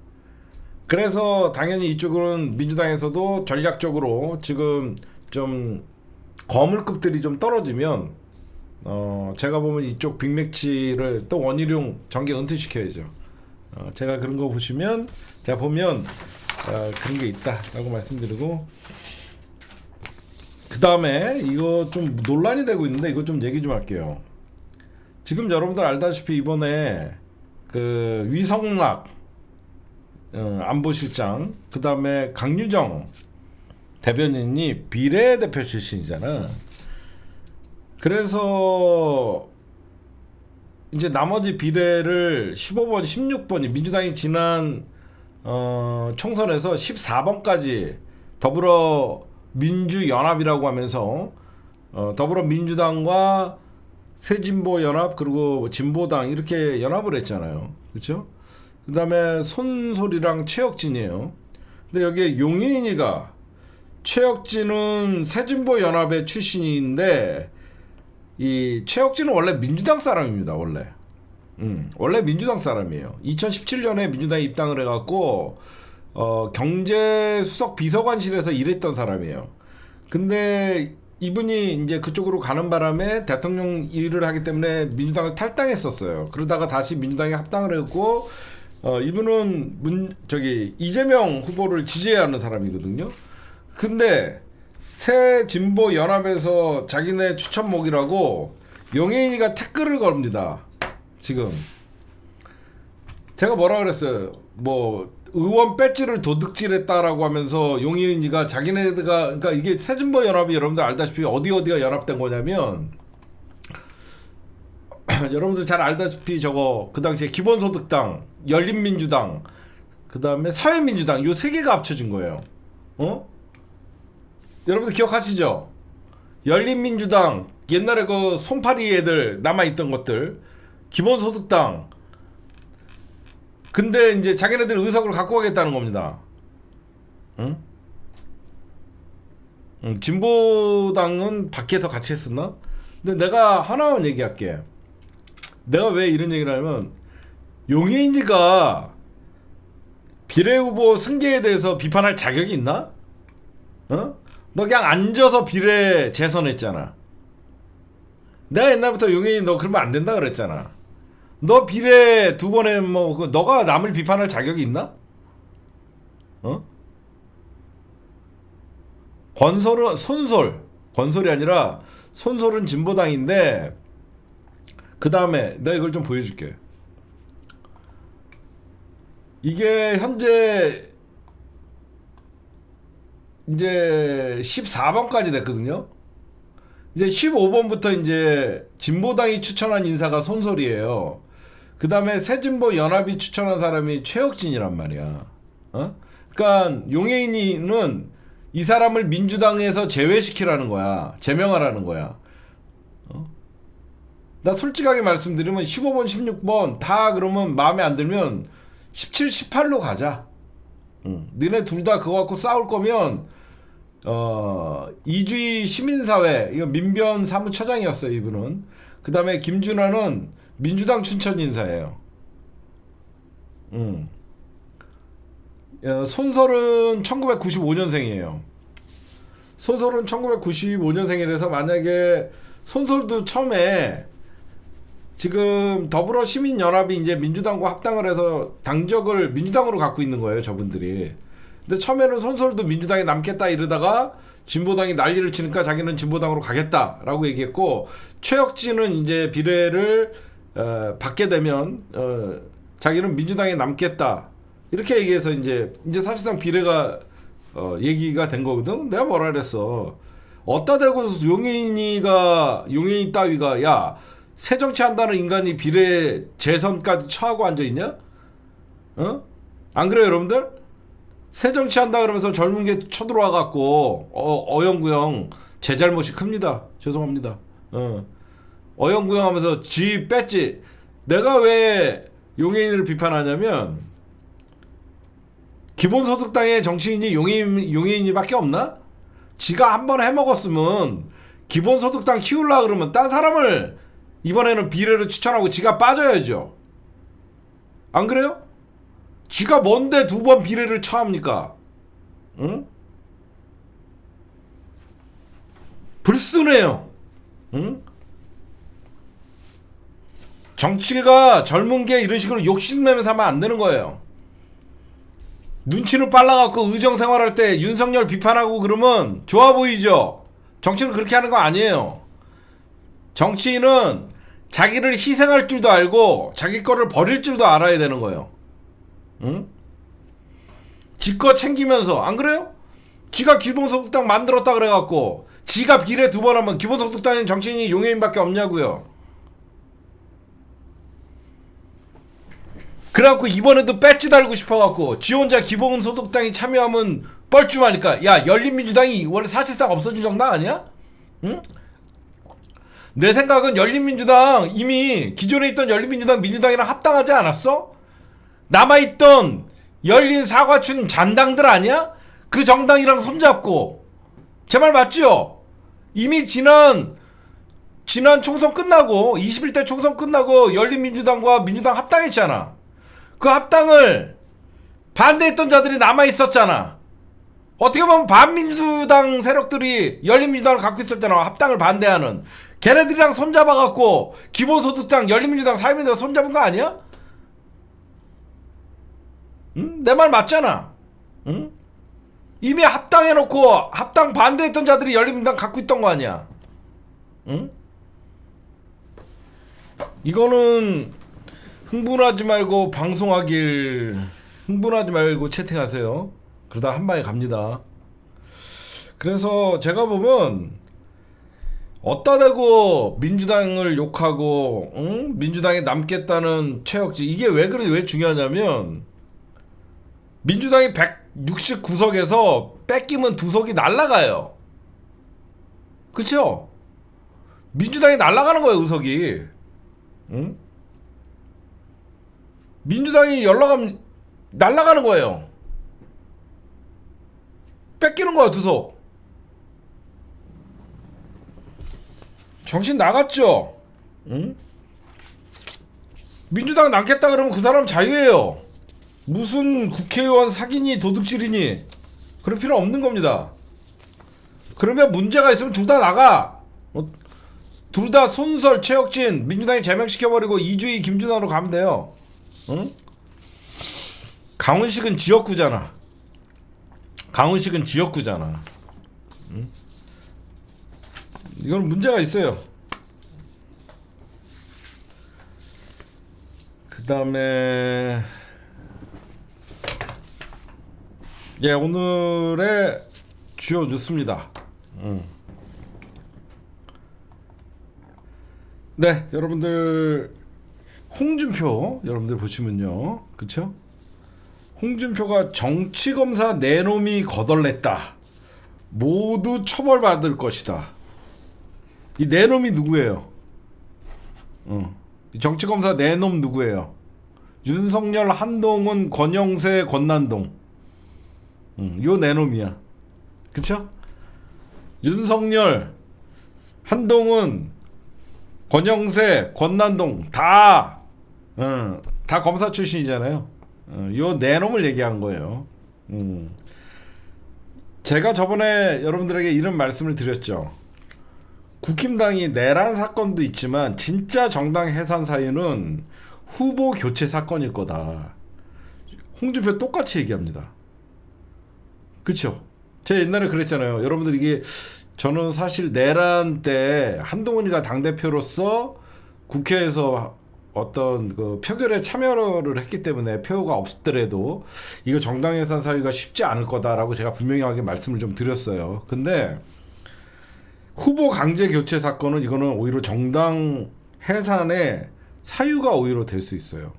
그래서 당연히 이쪽은 민주당에서도 전략적으로 지금 좀 거물급들이 좀 떨어지면 제가 보면 이쪽 빅매치를 또 원희룡 정계 은퇴시켜야죠. 제가 그런 거 보시면 제가 보면 그런 게 있다라고 말씀드리고, 그 다음에 이거 좀 논란이 되고 있는데 이거 좀 얘기 좀 할게요. 지금 여러분들 알다시피 이번에 그 위성락 안보실장, 그 다음에 강유정 대변인이 비례대표 출신이잖아. 그래서 이제 나머지 비례를 15번, 16번이 민주당이 지난 총선에서 14번까지 더불어 민주연합이라고 하면서 더불어민주당과 새진보연합 그리고 진보당 이렇게 연합을 했잖아요. 그렇죠? 그다음에 손솔이랑 최혁진이에요. 근데 여기에 용인이가 최혁진은 새진보연합의 출신인데 이 최혁진은 원래 민주당 사람입니다. 원래 민주당 사람이에요. 2017년에 민주당에 입당을 해갖고 경제수석 비서관실에서 일했던 사람이에요. 근데 이분이 이제 그쪽으로 가는 바람에 대통령 일을 하기 때문에 민주당을 탈당했었어요. 그러다가 다시 민주당에 합당을 했고 이분은 이재명 후보를 지지하는 사람이거든요. 근데 새 진보 연합에서 자기네 추천목이라고 용해인이가 태클을 겁니다. 지금 제가 뭐라 그랬어요? 뭐 의원 배지를 도둑질했다라고 하면서 용해인이가 자기네가 그러니까 이게 새진보 연합이 여러분들 알다시피 어디가 연합된 거냐면 여러분들 잘 알다시피 저거 그 당시에 기본소득당, 열린민주당, 그 다음에 사회민주당 요 세 개가 합쳐진 거예요. 여러분들 기억하시죠? 열린민주당 옛날에 그 손파리 애들 남아있던 것들, 기본소득당. 근데 이제 자기네들 의석을 갖고 가겠다는 겁니다. 응? 진보당은 밖에서 같이 했었나? 근데 내가 하나만 얘기할게. 내가 왜 이런 얘기를 하냐면 용해인이가 비례후보 승계에 대해서 비판할 자격이 있나? 너 그냥 앉아서 비례 재선했잖아. 내가 옛날부터 용해인이 너 그러면 안 된다 그랬잖아. 너 비례 2번에 뭐 너가 남을 비판할 자격이 있나? 권솔이 아니라 손솔은 진보당인데 그 다음에 내가 이걸 좀 보여줄게. 이게 현재 이제 14번까지 됐거든요. 이제 15번부터 이제 진보당이 추천한 인사가 손솔이에요. 그 다음에 새진보 연합이 추천한 사람이 최혁진이란 말이야. 그러니까 용해인이는 이 사람을 민주당에서 제외시키라는 거야. 제명하라는 거야. 나 솔직하게 말씀드리면 15번, 16번 다 그러면 마음에 안 들면 17, 18로 가자. 너네 둘 다 그거 갖고 싸울 거면 이주희 시민사회 이거 민변 사무처장이었어요 이분은. 그 다음에 김준환은 민주당 춘천 인사예요. 손설은 1995년생이에요. 손설은 1995년생이라서 만약에 손설도 처음에 지금 더불어 시민연합이 이제 민주당과 합당을 해서 당적을 민주당으로 갖고 있는 거예요 저분들이. 근데 처음에는 손설도 민주당에 남겠다 이러다가 진보당이 난리를 치니까 자기는 진보당으로 가겠다라고 얘기했고 최혁진은 이제 비례를 받게 되면 자기는 민주당에 남겠다 이렇게 얘기해서 이제 사실상 비례가 얘기가 된 거거든. 내가 뭐라 그랬어. 어따 대고 용해인 따위가 야 새정치한다는 인간이 비례 재선까지 처하고 앉아있냐? 안 그래요 여러분들? 새정치한다 그러면서 젊은 게 쳐들어와갖고 어영구영 제 잘못이 큽니다. 죄송합니다. 어영구영 하면서 지 뺐지. 내가 왜 용해인을 비판하냐면 기본소득당의 정치인이 용해인이밖에 없나? 지가 한번 해먹었으면 기본소득당 키우려고 그러면 딴 사람을 이번에는 비례를 추천하고 지가 빠져야죠. 안 그래요? 지가 뭔데 2번 비례를 처합니까? 응? 불순해요. 응? 정치가 젊은 게 이런 식으로 욕심내면서 하면 안 되는 거예요. 눈치는 빨라갖고 의정생활할 때 윤석열 비판하고 그러면 좋아 보이죠? 정치는 그렇게 하는 거 아니에요. 정치인은 자기를 희생할 줄도 알고 자기 거를 버릴 줄도 알아야 되는 거예요. 응? 지 거 챙기면서 안 그래요? 지가 기본소득당 만들었다 그래갖고 지가 비례 2번 하면 기본소득당인 정치인이 용해인밖에 없냐고요. 그래갖고 이번에도 배지 달고 싶어갖고 지 혼자 기본소득당이 참여하면 뻘쭘하니까 야 열린민주당이 원래 사실상 없어진 정당 아니야? 응? 내 생각은 열린민주당 이미 기존에 있던 열린민주당 민주당이랑 합당하지 않았어? 남아있던 열린 사과춘 잔당들 아니야? 그 정당이랑 손잡고 제 말 맞죠? 이미 지난 총선 끝나고 21대 총선 끝나고 열린민주당과 민주당 합당했잖아. 그 합당을 반대했던 자들이 남아있었잖아. 어떻게 보면 반민주당 세력들이 열린민주당을 갖고 있었잖아. 합당을 반대하는. 걔네들이랑 손잡아갖고 기본소득당 열린민주당 사회민주당 손잡은 거 아니야? 응? 내 말 맞잖아. 응? 이미 합당해놓고 합당 반대했던 자들이 열린민주당 갖고 있던 거 아니야. 응? 이거는 흥분하지 말고 방송하길, 흥분하지 말고 채팅하세요. 그러다 한 방에 갑니다. 그래서 제가 보면 어따 대고 민주당을 욕하고, 응? 민주당에 남겠다는 최혁지, 이게 왜 중요하냐면 민주당이 169석에서 뺏기면 2석이 날라가요. 그쵸? 민주당이 날라가는 거예요, 의석이. 응? 민주당이 연락하면 날라가는 거예요. 뺏기는 거야, 2석. 정신 나갔죠? 응? 민주당 남겠다 그러면 그 사람 자유예요. 무슨 국회의원 사기니 도둑질이니 그럴 필요 없는 겁니다. 그러면 문제가 있으면 둘 다 나가. 둘 다 손설, 최혁진 민주당이 제명시켜버리고 이주희, 김준환으로 가면 돼요. 응? 강훈식은 지역구잖아. 강훈식은 지역구잖아. 응? 이건 문제가 있어요. 그 다음에 예, 오늘의 주요 뉴스입니다. 네, 여러분들 홍준표 여러분들 보시면요, 그쵸? 홍준표가 정치검사 내놈이 거덜냈다. 모두 처벌받을 것이다. 이 내놈이 누구예요? 이 정치검사 내놈 누구예요? 윤석열, 한동훈, 권영세, 권난동. 요 내놈이야. 그쵸? 윤석열, 한동훈, 권영세, 권난동 다 검사 출신이잖아요. 요 내놈을 얘기한 거예요. 제가 저번에 여러분들에게 이런 말씀을 드렸죠. 국힘당이 내란 사건도 있지만 진짜 정당 해산 사유는 후보 교체 사건일 거다. 홍준표 똑같이 얘기합니다. 그쵸? 제가 옛날에 그랬잖아요. 여러분들 이게 저는 사실 내란 때 한동훈이가 당대표로서 국회에서 어떤 그 표결에 참여를 했기 때문에 표가 없더라도 이거 정당 해산 사유가 쉽지 않을 거다라고 제가 분명하게 말씀을 좀 드렸어요. 근데 후보 강제 교체 사건은 이거는 오히려 정당 해산의 사유가 오히려 될 수 있어요.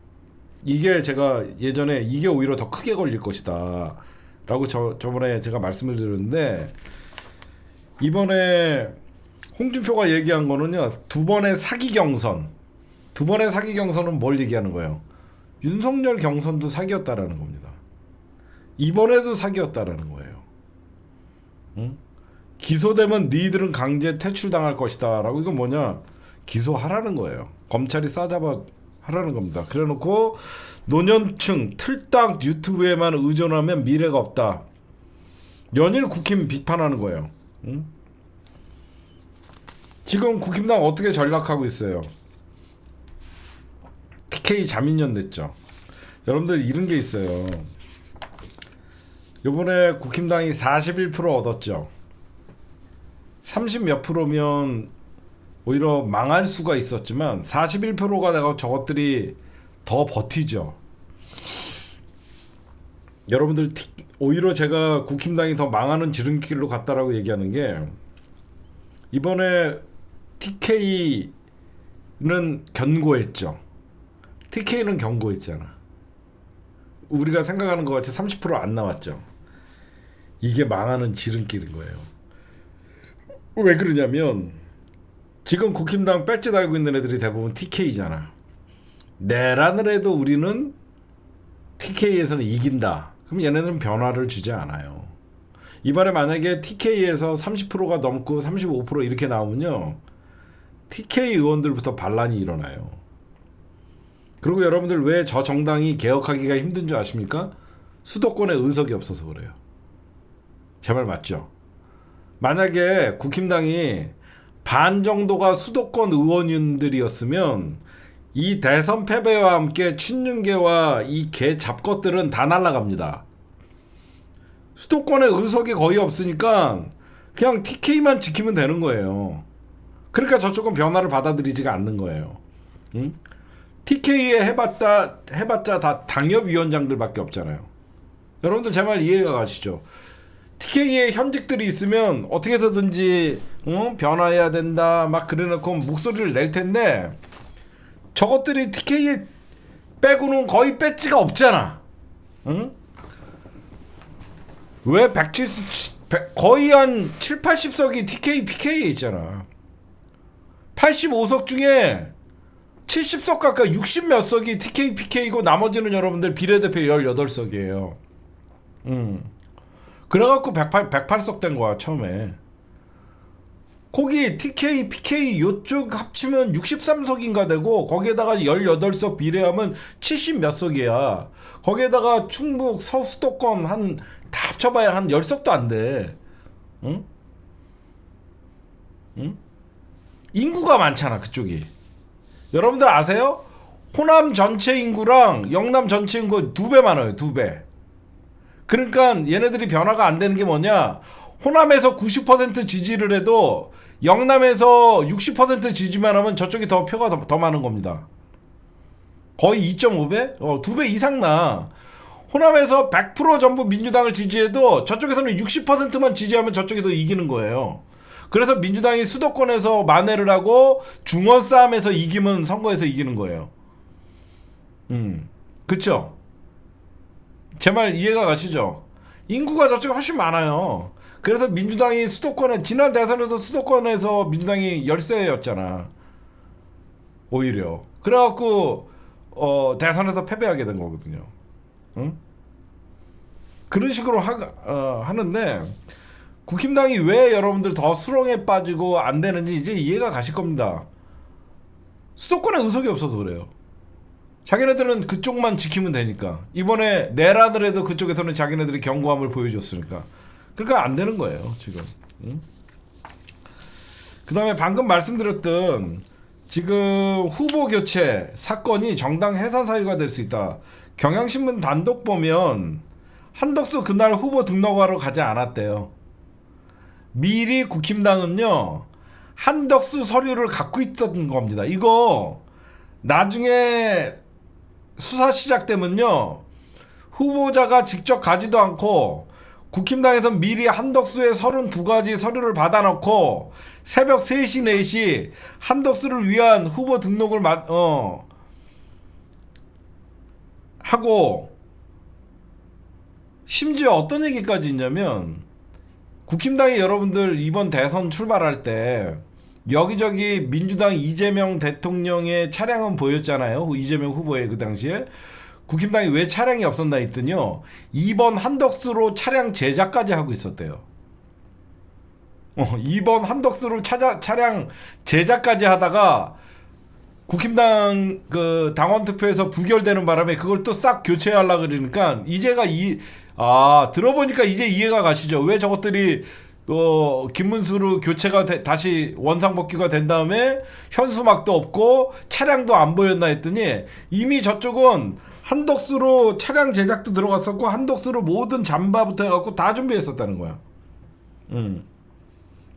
이게 제가 예전에 이게 오히려 더 크게 걸릴 것이다 라고 저번에 제가 말씀을 드렸는데, 이번에 홍준표가 얘기한 거는요, 두 번의 사기 경선은 뭘 얘기하는 거예요? 윤석열 경선도 사기였다라는 겁니다. 이번에도 사기였다라는 거예요. 응? 기소되면 니들은 강제 퇴출당할 것이다 라고. 이건 뭐냐, 기소하라는 거예요. 검찰이 싸잡아 하라는 겁니다. 그래놓고 노년층 틀딱 유튜브에만 의존하면 미래가 없다. 연일 국힘 비판하는 거예요. 응? 지금 국힘당 어떻게 전략하고 있어요? TK 자민련 됐죠. 여러분들 이런 게 있어요. 요번에 국힘당이 41% 얻었죠. 30 몇 프로면 오히려 망할 수가 있었지만 41%가 되고 저것들이 더 버티죠. 여러분들 오히려 제가 국힘당이 더 망하는 지름길로 갔다라고 얘기하는 게, 이번에 TK는 견고했죠. TK는 견고했잖아. 우리가 생각하는 것 같이 30% 안 나왔죠. 이게 망하는 지름길인 거예요. 왜 그러냐면 지금 국힘당 배지 달고 있는 애들이 대부분 TK잖아. 내란을 해도 우리는 TK에서는 이긴다. 그럼 얘네들은 변화를 주지 않아요. 이번에 만약에 TK에서 30%가 넘고 35% 이렇게 나오면요, TK 의원들부터 반란이 일어나요. 그리고 여러분들 왜 저 정당이 개혁하기가 힘든 줄 아십니까? 수도권에 의석이 없어서 그래요. 제 말 맞죠? 만약에 국힘당이 반 정도가 수도권 의원들이었으면 이 대선 패배와 함께 친윤계와 이 개 잡것들은 다 날아갑니다. 수도권에 의석이 거의 없으니까 그냥 TK만 지키면 되는 거예요. 그러니까 저쪽은 변화를 받아들이지가 않는 거예요. 응? TK에 해봤자 다 당협위원장들밖에 없잖아요. 여러분들 제 말 이해가 가시죠? TK에 현직들이 있으면 어떻게 해서든지 변화해야 된다 막 그래놓고 목소리를 낼 텐데, 저것들이 TK에 빼고는 거의 배지가 없잖아. 응? 왜 거의 한 7, 80석이 TK, PK에 있잖아. 85석 중에 70석 가까이 60 몇 석이 TK, PK이고 나머지는 여러분들 비례대표 18석이에요. 그래갖고 108석 된 거야 처음에. 거기 TK, PK 요쪽 합치면 63석인가 되고, 거기에다가 18석 비례하면 70 몇 석이야. 거기에다가 충북 서수도권 다 합쳐봐야 한 10석도 안 돼. 응? 응? 인구가 많잖아 그쪽이. 여러분들 아세요? 호남 전체 인구랑 영남 전체 인구 2배 많아요. 2배. 그러니까 얘네들이 변화가 안 되는 게 뭐냐, 호남에서 90% 지지를 해도 영남에서 60% 지지만 하면 저쪽이 더 표가 더 많은 겁니다. 거의 2.5배? 2배 이상 나. 호남에서 100% 전부 민주당을 지지해도 저쪽에서는 60%만 지지하면 저쪽이 더 이기는 거예요. 그래서 민주당이 수도권에서 만회를 하고 중원 싸움에서 이기면 선거에서 이기는 거예요. 그쵸? 제 말 이해가 가시죠? 인구가 저쪽에 훨씬 많아요. 그래서 민주당이 수도권에, 지난 대선에서 수도권에서 민주당이 열세였잖아. 오히려. 그래갖고 대선에서 패배하게 된 거거든요. 응? 그런 식으로 하는데, 국힘당이 왜 여러분들 더 수렁에 빠지고 안 되는지 이제 이해가 가실 겁니다. 수도권에 의석이 없어서 그래요. 자기네들은 그쪽만 지키면 되니까. 이번에 내란을 해도 그쪽에서는 자기네들이 견고함을 보여줬으니까. 그러니까 안 되는 거예요 지금. 응? 그 다음에 방금 말씀드렸던 지금 후보 교체 사건이 정당 해산 사유가 될 수 있다. 경향신문 단독 보면 한덕수 그날 후보 등록하러 가지 않았대요. 미리 국힘당은요 한덕수 서류를 갖고 있었던 겁니다. 이거 나중에 수사 시작되면요, 후보자가 직접 가지도 않고 국힘당에서 미리 한덕수의 32가지 서류를 받아놓고 새벽 3시 4시 한덕수를 위한 후보 등록을 하고, 심지어 어떤 얘기까지 있냐면, 국힘당이 여러분들 이번 대선 출발할 때 여기저기 민주당 이재명 대통령의 차량은 보였잖아요. 이재명 후보의 그 당시에. 국힘당이 왜 차량이 없었나 했더니요, 2번 한덕수로 차량 제작까지 하고 있었대요. 2번 한덕수로 차량 제작까지 하다가 국힘당 그 당원 투표에서 부결되는 바람에 그걸 또 싹 교체하려고 그러니까, 들어보니까 이제 이해가 가시죠? 왜 저것들이 김문수로 교체가 다시 원상복귀가 된 다음에 현수막도 없고 차량도 안 보였나 했더니, 이미 저쪽은 한덕수로 차량 제작도 들어갔었고 한덕수로 모든 잠바부터 해갖고 다 준비했었다는 거야.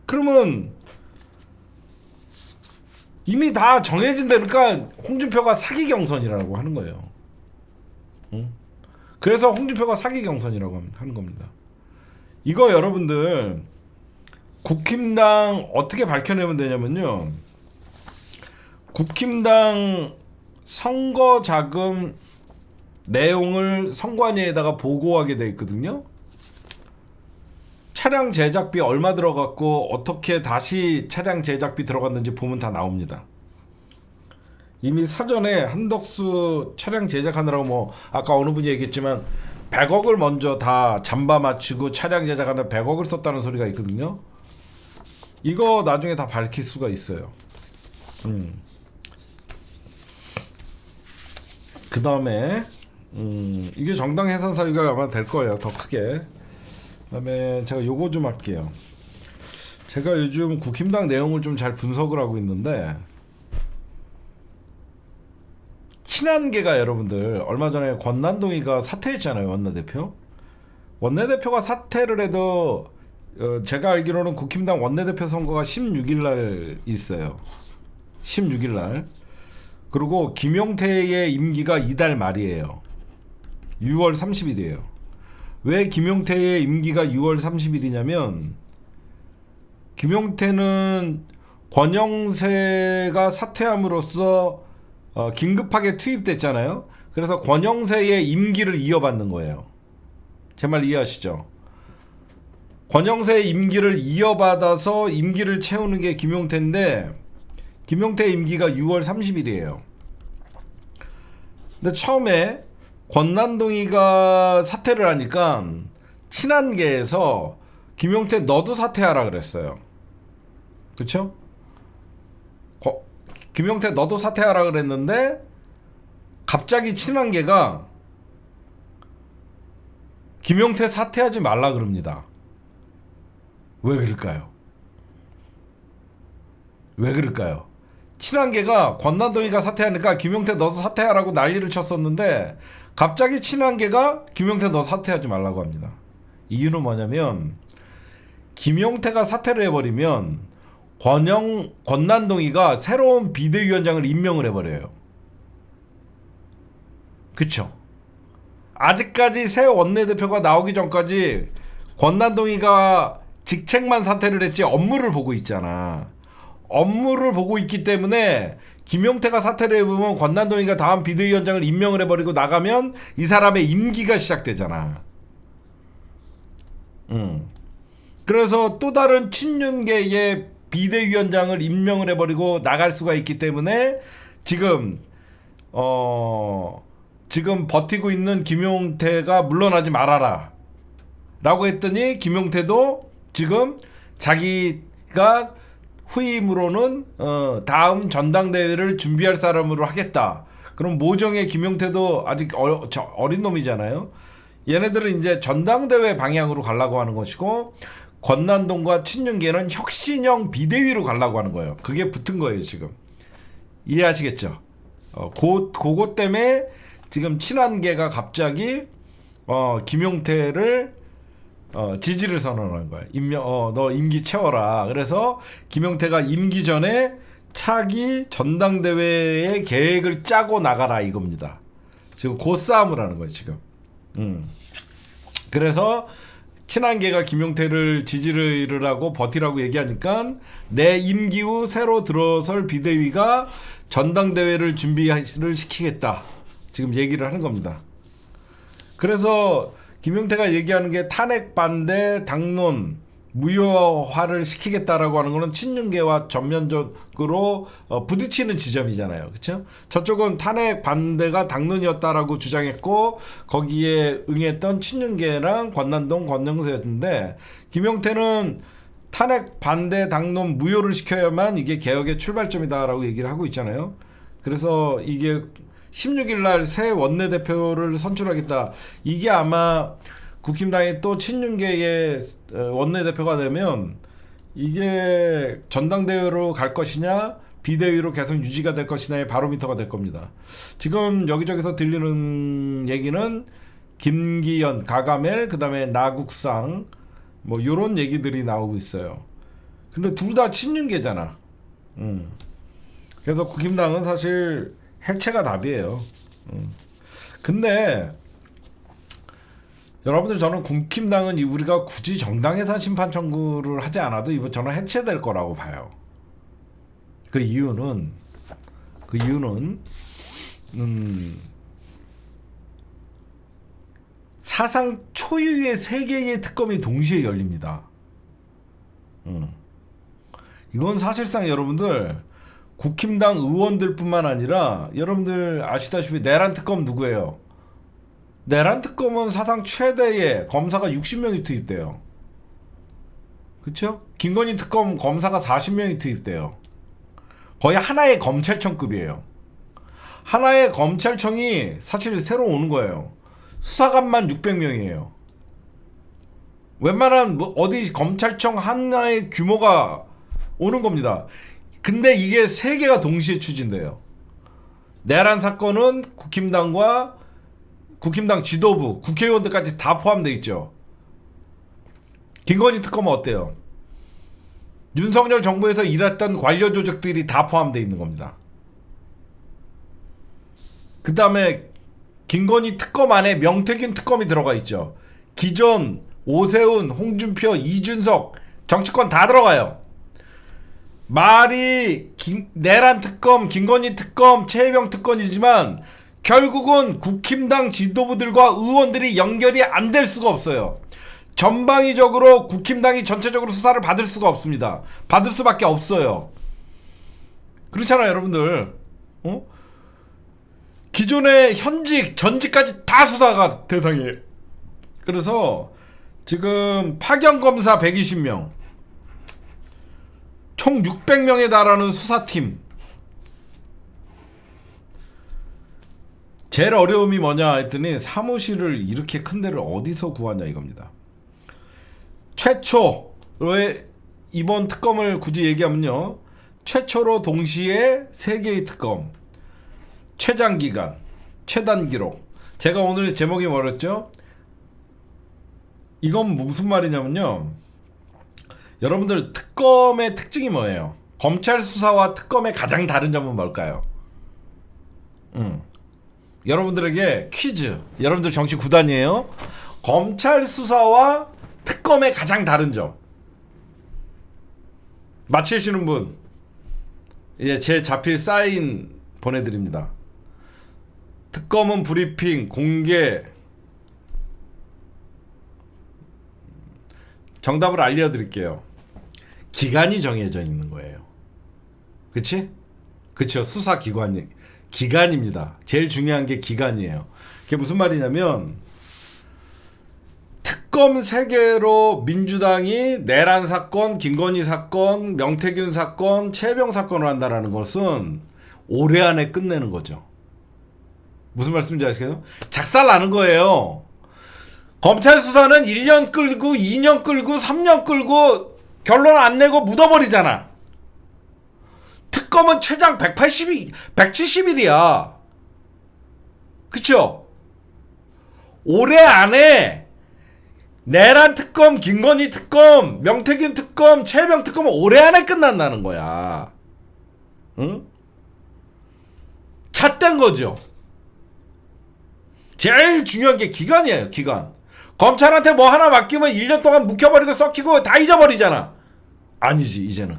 그러면 이미 다 정해진다니까 홍준표가 사기 경선이라고 하는 거예요. 그래서 홍준표가 사기 경선이라고 하는 겁니다. 이거 여러분들 국힘당 어떻게 밝혀내면 되냐면요, 국힘당 선거 자금 내용을 선관위에다가 보고하게 돼 있거든요. 차량 제작비 얼마 들어갔고 어떻게 다시 차량 제작비 들어갔는지 보면 다 나옵니다. 이미 사전에 한덕수 차량 제작하느라고 뭐 아까 어느 분이 얘기했지만 100억을 먼저 다 잠바 맞추고 차량 제작하는데 100억을 썼다는 소리가 있거든요. 이거 나중에 다 밝힐 수가 있어요. 그 다음에 이게 정당 해산 사유가 아마 될 거예요. 더 크게. 그 다음에 제가 요거 좀 할게요. 제가 요즘 국힘당 내용을 좀 잘 분석을 하고 있는데, 친한계가 여러분들 얼마 전에 권난동이가 사퇴했잖아요. 원내대표. 원내대표가 사퇴를 해도 제가 알기로는 국힘당 원내대표 선거가 16일 날 있어요. 16일 날. 그리고 김용태의 임기가 이달 말이에요. 6월 30일이에요. 왜 김용태의 임기가 6월 30일이냐면 김용태는 권영세가 사퇴함으로써 긴급하게 투입됐잖아요. 그래서 권영세의 임기를 이어받는 거예요. 제 말 이해하시죠? 권영세의 임기를 이어받아서 임기를 채우는 게 김용태인데 김용태 임기가 6월 30일이에요. 근데 처음에 권난동이가 사퇴를 하니까 친한계에서 김용태 너도 사퇴하라 그랬어요. 그쵸? 김용태 너도 사퇴하라 그랬는데 갑자기 친한계가 김용태 사퇴하지 말라 그럽니다. 왜 그럴까요? 왜 그럴까요? 친한계가 권난동이가 사퇴하니까 김용태 너도 사퇴하라고 난리를 쳤었는데 갑자기 친한계가 김용태 너 사퇴하지 말라고 합니다. 이유는 뭐냐면 김용태가 사퇴를 해버리면 권난동이가 새로운 비대위원장을 임명을 해버려요. 그쵸? 아직까지 새 원내대표가 나오기 전까지 권난동이가 직책만 사퇴를 했지 업무를 보고 있잖아. 업무를 보고 있기 때문에 김용태가 사퇴를 해보면 권난동이가 다음 비대위원장을 임명을 해버리고 나가면 이 사람의 임기가 시작되잖아. 그래서 또 다른 친윤계의 비대위원장을 임명을 해버리고 나갈 수가 있기 때문에 지금 버티고 있는 김용태가 물러나지 말아라 라고 했더니 김용태도 지금 자기가 후임으로는 다음 전당대회를 준비할 사람으로 하겠다. 그럼 모정의 김용태도 아직 어린 놈이잖아요. 얘네들은 이제 전당대회 방향으로 가려고 하는 것이고 권난동과 친윤계는 혁신형 비대위로 가려고 하는 거예요. 그게 붙은 거예요 지금. 이해하시겠죠? 그것 때문에 지금 친한계가 갑자기 김용태를 지지를 선언한 거야. 너 임기 채워라. 그래서 김용태가 임기 전에 차기 전당대회의 계획을 짜고 나가라 이겁니다. 지금 그 싸움을 하는 거예요 지금. 그래서 친한계가 김용태를 지지를 하고 버티라고 얘기하니까 내 임기 후 새로 들어설 비대위가 전당대회를 준비를 시키겠다. 지금 얘기를 하는 겁니다. 그래서 김용태가 얘기하는 게 탄핵 반대 당론 무효화를 시키겠다라고 하는 거는 친윤계와 전면적으로 부딪히는 지점이잖아요. 그렇죠? 저쪽은 탄핵 반대가 당론이었다라고 주장했고 거기에 응했던 친윤계랑 권난동, 권영세였는데 김용태는 탄핵 반대 당론 무효를 시켜야만 이게 개혁의 출발점이다라고 얘기를 하고 있잖아요. 그래서 이게 16일 날 새 원내대표를 선출하겠다. 이게 아마 국힘당이 또 친윤계의 원내대표가 되면 이게 전당대회로 갈 것이냐 비대위로 계속 유지가 될 것이냐의 바로미터가 될 겁니다. 지금 여기저기서 들리는 얘기는 김기현, 가가멜, 그 다음에 나국상 뭐 요런 얘기들이 나오고 있어요. 근데 둘 다 친윤계잖아. 그래서 국힘당은 사실 해체가 답이에요. 근데 여러분들 저는 국힘당은 우리가 굳이 정당해산 심판 청구를 하지 않아도 이번 저는 해체될 거라고 봐요. 그 이유는 사상 초유의 세 개의 특검이 동시에 열립니다. 이건 사실상 여러분들 국힘당 의원들뿐만 아니라 여러분들 아시다시피 내란 특검 누구예요? 내란 특검은 사상 최대의 검사가 60명이 투입돼요. 그쵸? 김건희 특검 검사가 40명이 투입돼요. 거의 하나의 검찰청급이에요. 하나의 검찰청이 사실 새로 오는 거예요. 수사관만 600명이에요. 웬만한 뭐 어디 검찰청 하나의 규모가 오는 겁니다. 근데 이게 세 개가 동시에 추진돼요. 내란 사건은 국힘당과 국힘당 지도부, 국회의원들까지 다 포함되어 있죠. 김건희 특검은 어때요? 윤석열 정부에서 일했던 관료 조직들이 다 포함되어 있는 겁니다. 그 다음에 김건희 특검 안에 명태균 특검이 들어가 있죠. 기존 오세훈, 홍준표, 이준석 정치권 다 들어가요. 말이 내란 특검, 김건희 특검, 최혜병 특검이지만 결국은 국힘당 지도부들과 의원들이 연결이 안 될 수가 없어요. 전방위적으로 국힘당이 전체적으로 수사를 받을 수가 없습니다. 받을 수밖에 없어요. 그렇잖아요, 여러분들. 기존의 현직, 전직까지 다 수사가 대상이에요. 그래서 지금 파견검사 120명, 총 600명에 달하는 수사팀. 제일 어려움이 뭐냐 했더니 사무실을 이렇게 큰 데를 어디서 구하냐 이겁니다. 최초로의 이번 특검을 굳이 얘기하면요, 최초로 동시에 3개의 특검, 최장기간, 최단기록. 제가 오늘 제목이 뭐랬죠? 이건 무슨 말이냐면요, 여러분들 특검의 특징이 뭐예요? 검찰 수사와 특검의 가장 다른 점은 뭘까요? 여러분들에게 퀴즈. 여러분들 정치 9단이에요. 검찰 수사와 특검의 가장 다른 점. 맞히시는 분 이제 제 자필 사인 보내드립니다. 특검은 브리핑, 공개. 정답을 알려드릴게요. 기간이 정해져 있는 거예요. 그치? 그쵸. 수사기관이 기간입니다. 제일 중요한 게 기간이에요. 그게 무슨 말이냐면 특검 3개로 민주당이 내란 사건, 김건희 사건, 명태균 사건, 최혜병 사건을 한다는 것은 올해 안에 끝내는 거죠. 무슨 말씀인지 아시겠어요? 작살 나는 거예요. 검찰 수사는 1년 끌고 2년 끌고 3년 끌고 결론 안 내고 묻어버리잖아. 특검은 최장 170일이야. 그쵸? 올해 안에 내란 특검, 김건희 특검, 명태균 특검, 최혜병 특검은 올해 안에 끝난다는 거야. 응? 잣된 거죠. 제일 중요한 게 기간이에요. 기간. 검찰한테 뭐 하나 맡기면 1년 동안 묵혀버리고 썩히고 다 잊어버리잖아. 아니지, 이제는.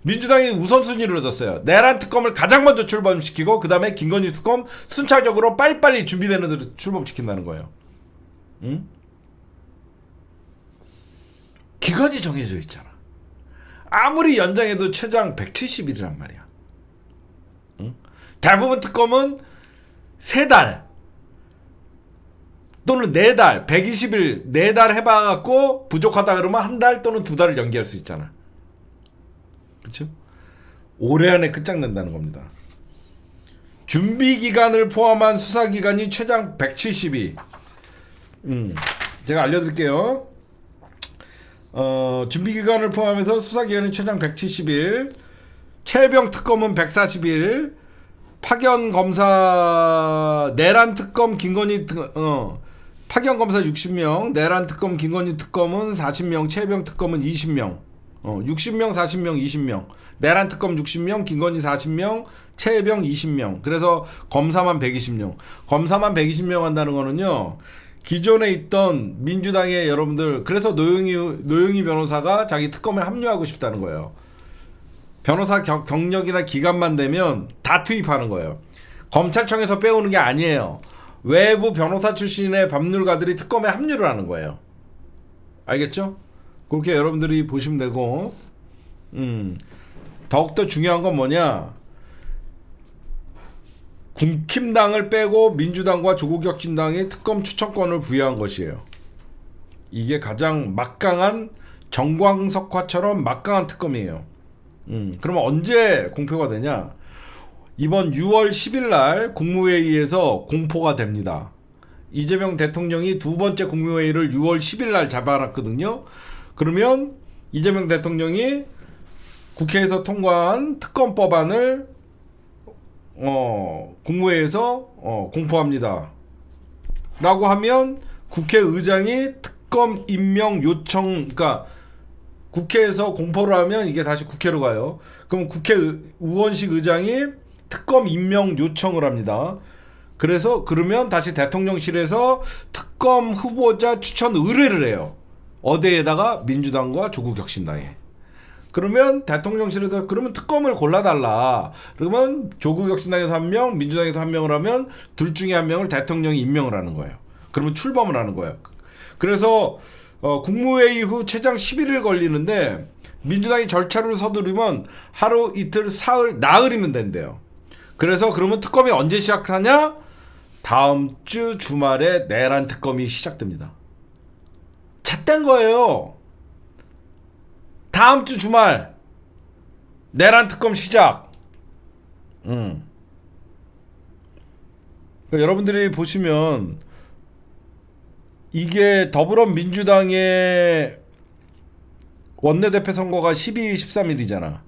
민주당이 우선순위를 얻었어요. 내란 특검을 가장 먼저 출범시키고 그 다음에 김건희 특검 순차적으로 빨리빨리 준비되는 대로 출범시킨다는 거예요. 응? 기간이 정해져 있잖아. 아무리 연장해도 최장 170일이란 말이야. 응? 대부분 특검은 3달 또는 4달, 120일 4달 해봐갖고 부족하다 그러면 1달 또는 2달을 연기할 수 있잖아. 그렇죠? 올해 안에 끝장낸다는 겁니다. 준비기간을 포함한 수사기간이 최장 170일. 제가 알려드릴게요. 준비기간을 포함해서 수사기간이 최장 170일, 최혜병 특검은 140일, 파견검사 내란 특검 김건희 파견검사 60명, 내란 특검 김건희 특검은 40명, 최혜병 특검은 20명. 60명, 40명, 20명. 내란 특검 60명, 김건희 40명, 최혜병 20명. 그래서 검사만 120명. 검사만 120명 한다는 거는요, 기존에 있던 민주당의 여러분들, 그래서 노영희 변호사가 자기 특검에 합류하고 싶다는 거예요. 변호사 경력이나 기간만 되면 다 투입하는 거예요. 검찰청에서 빼오는 게 아니에요. 외부 변호사 출신의 법률가들이 특검에 합류를 하는 거예요. 알겠죠? 그렇게 여러분들이 보시면 되고, 더욱더 중요한 건 뭐냐? 국힘당을 빼고 민주당과 조국혁신당이 특검 추천권을 부여한 것이에요. 이게 가장 막강한 정광석화처럼 막강한 특검이에요. 그러면 언제 공표가 되냐? 이번 6월 10일 날 국무회의에서 공포가 됩니다. 이재명 대통령이 두 번째 국무회의를 6월 10일 날 잡아놨거든요. 그러면 이재명 대통령이 국회에서 통과한 특검 법안을 국무회의에서 공포합니다. 라고 하면 국회의장이 특검 임명 요청, 그러니까 국회에서 공포를 하면 이게 다시 국회로 가요. 그럼 국회 우원식 의장이 특검 임명 요청을 합니다. 그래서 그러면 다시 대통령실에서 특검 후보자 추천 의뢰를 해요. 어디에다가? 민주당과 조국혁신당에. 그러면 대통령실에서 그러면 특검을 골라달라. 그러면 조국혁신당에서 한 명, 민주당에서 한 명을 하면 둘 중에 한 명을 대통령이 임명을 하는 거예요. 그러면 출범을 하는 거예요. 그래서 국무회의 후 최장 11일 걸리는데 민주당이 절차를 서두르면 하루, 이틀, 사흘, 나흘이면 된대요. 그래서 그러면 특검이 언제 시작하냐? 다음 주 주말에 내란 특검이 시작됩니다. 잣된 거예요. 다음 주 주말 내란 특검 시작. 그러니까 여러분들이 보시면 이게 더불어민주당의 원내대표 선거가 12일, 13일이잖아.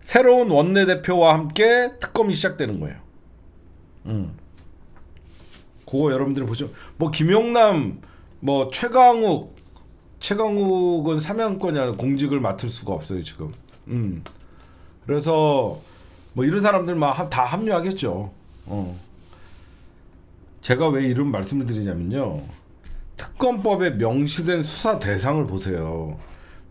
새로운 원내대표와 함께 특검이 시작되는 거예요. 그거 여러분들이 보시면 뭐 김용남, 뭐 최강욱은 사면권이 아니라 공직을 맡을 수가 없어요 지금. 그래서 뭐 이런 사람들 막 다 합류하겠죠. 제가 왜 이런 말씀을 드리냐면요. 특검법에 명시된 수사 대상을 보세요.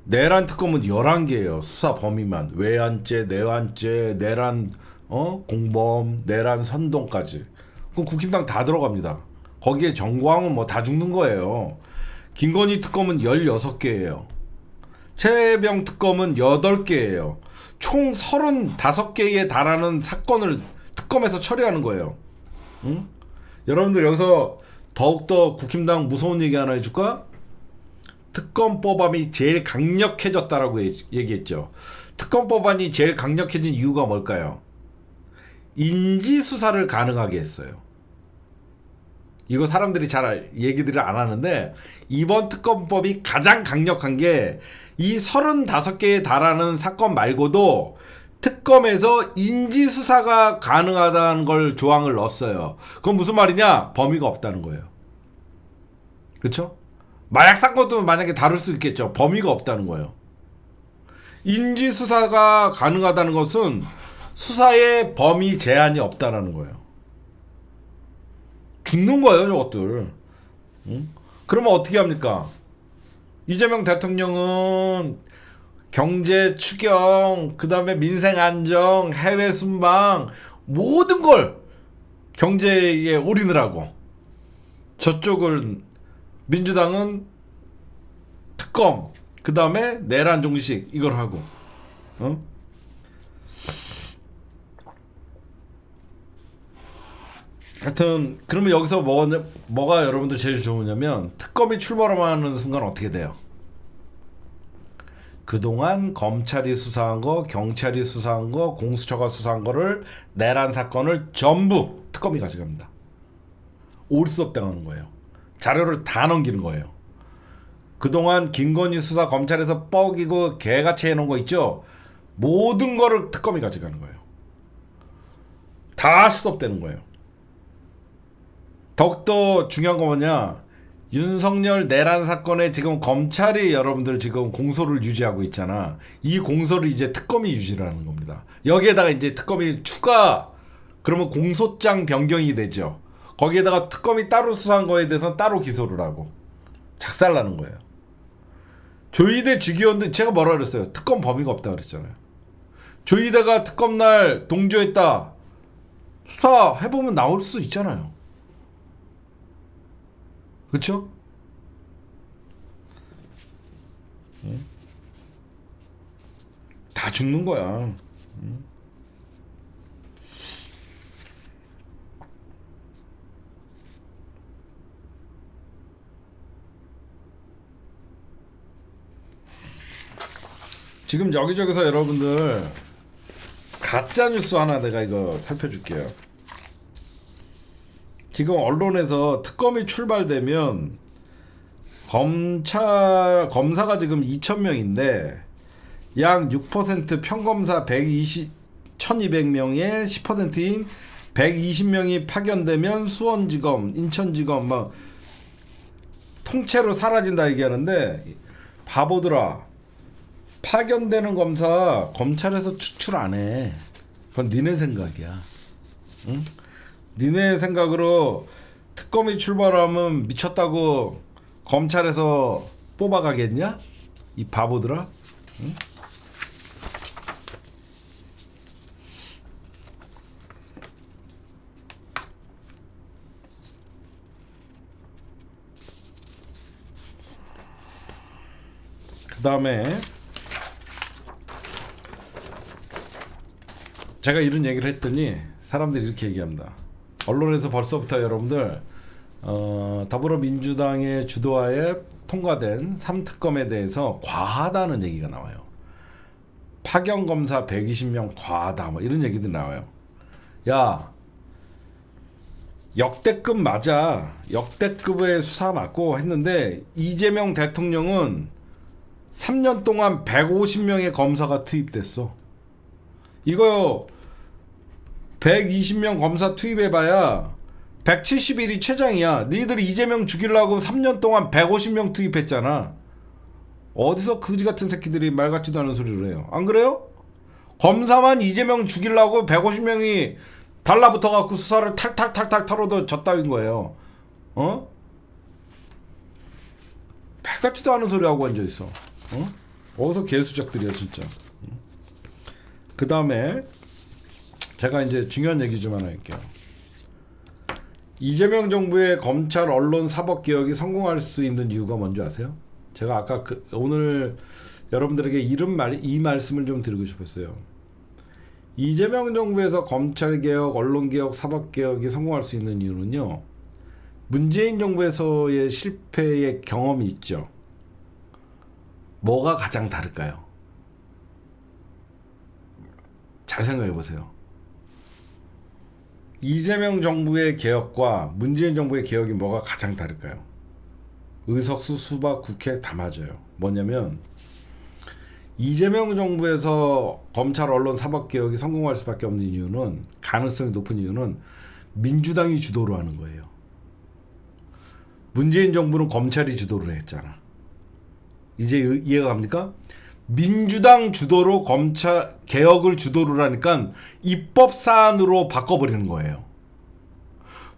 내란 특검은 11개예요. 수사 범위만. 외환죄, 내환죄, 내란 공범, 내란 선동까지. 그럼 국힘당 다 들어갑니다. 거기에 정광은 뭐 다 죽는 거예요. 김건희 특검은 16개예요. 최혜병 특검은 8개예요. 총 35개에 달하는 사건을 특검에서 처리하는 거예요. 응? 여러분들 여기서 더욱더 국힘당 무서운 얘기 하나 해줄까? 특검 법안이 제일 강력해졌다라고 얘기했죠. 특검 법안이 제일 강력해진 이유가 뭘까요? 인지 수사를 가능하게 했어요. 이거 사람들이 잘 얘기들을 안 하는데 이번 특검법이 가장 강력한 게 이 35개에 달하는 사건 말고도 특검에서 인지 수사가 가능하다는 걸 조항을 넣었어요. 그건 무슨 말이냐? 범위가 없다는 거예요. 그렇죠? 마약 사건도 만약에 다룰 수 있겠죠. 범위가 없다는 거예요. 인지 수사가 가능하다는 것은 수사의 범위 제한이 없다라는 거예요. 죽는 거예요, 저것들. 응? 그러면 어떻게 합니까? 이재명 대통령은 경제 추경, 그 다음에 민생 안정, 해외 순방 모든 걸 경제에 올인을 하고 저쪽은 민주당은 특검, 그 다음에 내란 종식 이걸 하고, 하여튼 그러면 여기서 뭐가 여러분들 제일 좋으냐면 특검이 출범하는 순간 어떻게 돼요? 그동안 검찰이 수사한 거, 경찰이 수사한 거, 공수처가 수사한 거를 내란 사건을 전부 특검이 가져갑니다. 올수업 당하는 거예요. 자료를 다 넘기는 거예요. 그동안 김건희 수사 검찰에서 뻐기고 개같이 해놓은 거 있죠? 모든 거를 특검이 가져가는 거예요. 다 수습되는 거예요. 더욱더 중요한 거 뭐냐? 윤석열 내란 사건에 지금 검찰이 여러분들 지금 공소를 유지하고 있잖아. 이 공소를 이제 특검이 유지를 하는 겁니다. 여기에다가 이제 특검이 추가, 그러면 공소장 변경이 되죠. 거기에다가 특검이 따로 수사한 거에 대해서는 따로 기소를 하고 작살나는 거예요. 조희대 주기원들 제가 뭐라 그랬어요? 특검 범위가 없다 그랬잖아요. 조희대가 특검날 동조했다. 수사해보면 나올 수 있잖아요. 그쵸? 다 죽는 거야. 지금 여기저기서 여러분들 가짜 뉴스 하나 내가 이거 살펴줄게요. 지금 언론에서 특검이 출발되면 검사가 지금 2,000명인데 약 6% 평검사 1,200명의 10%인 120명이 파견되면 수원지검, 인천지검 막 통째로 사라진다 얘기하는데, 바보들아, 파견되는 검사 검찰에서 추출 안 해. 그건 니네 생각이야. 응? 니네 생각으로 특검이 출발하면 미쳤다고 검찰에서 뽑아가겠냐? 이 바보들아. 응? 그 다음에 제가 이런 얘기를 했더니 사람들이 이렇게 얘기합니다. 언론에서 벌써부터 여러분들 더불어민주당의 주도하에 통과된 3특검에 대해서 과하다는 얘기가 나와요. 파견검사 120명 과하다 뭐 이런 얘기들이 나와요. 야, 역대급 맞아. 역대급의 수사 맞고 했는데 이재명 대통령은 3년 동안 150명의 검사가 투입됐어. 이거요, 120명 검사 투입해봐야 170일이 최장이야. 너희들이 이재명 죽이려고 3년 동안 150명 투입했잖아. 어디서 그지 같은 새끼들이 말 같지도 않은 소리를 해요. 안 그래요? 검사만 이재명 죽이려고 150명이 달라붙어갖고 수사를 탈탈탈탈 털어도 졌다인 거예요. 어? 말 같지도 않은 소리 하고 앉아있어. 어? 어디서 개수작들이야 진짜. 그 다음에 제가 이제 중요한 얘기 좀 하나 할게요. 이재명 정부의 검찰 언론 사법 개혁이 성공할 수 있는 이유가 뭔지 아세요? 제가 아까 오늘 여러분들에게 이 말씀을 좀 드리고 싶었어요. 이재명 정부에서 검찰 개혁, 언론 개혁, 사법 개혁이 성공할 수 있는 이유는요, 문재인 정부에서의 실패의 경험이 있죠. 뭐가 가장 다를까요? 잘 생각해 보세요. 이재명 정부의 개혁과 문재인 정부의 개혁이 뭐가 가장 다를까요? 의석수, 수박, 국회 다 맞아요. 뭐냐면 이재명 정부에서 검찰, 언론, 사법 개혁이 성공할 수밖에 없는 이유는, 가능성이 높은 이유는 민주당이 주도를 하는 거예요. 문재인 정부는 검찰이 주도를 했잖아. 이제 이해가 갑니까? 민주당 주도로 검찰 개혁을 주도를 하니까 입법 사안으로 바꿔버리는 거예요.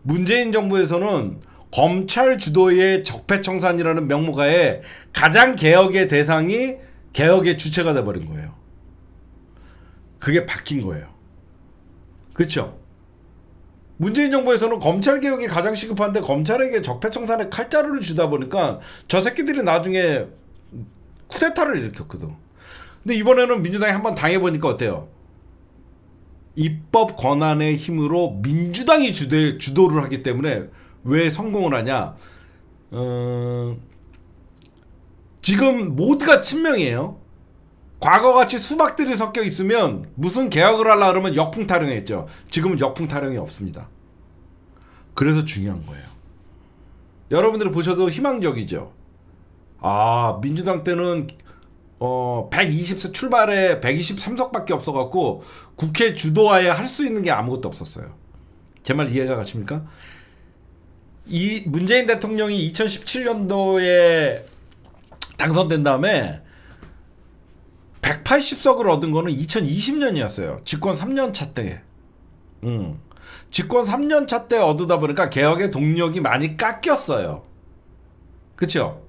문재인 정부에서는 검찰 주도의 적폐청산이라는 명목하에 가장 개혁의 대상이 개혁의 주체가 돼버린 거예요. 그게 바뀐 거예요. 그렇죠? 문재인 정부에서는 검찰 개혁이 가장 시급한데 검찰에게 적폐청산의 칼자루를 주다 보니까 저 새끼들이 나중에 쿠데타를 일으켰거든. 근데 이번에는 민주당이 한번 당해보니까 어때요? 입법 권한의 힘으로 민주당이 주도를 하기 때문에 왜 성공을 하냐? 지금 모두가 친명이에요. 과거같이 수박들이 섞여 있으면 무슨 개혁을 하려고 그러면 역풍타령했죠. 지금은 역풍타령이 없습니다. 그래서 중요한 거예요. 여러분들이 보셔도 희망적이죠. 아, 민주당 때는 120석 출발에 123석밖에 없어갖고 국회 주도하에 할 수 있는 게 아무것도 없었어요. 제 말 이해가 가십니까? 이 문재인 대통령이 2017년도에 당선된 다음에 180석을 얻은 거는 2020년이었어요. 집권 3년 차 때. 집권 3년 차 때 얻으다 보니까 개혁의 동력이 많이 깎였어요. 그쵸?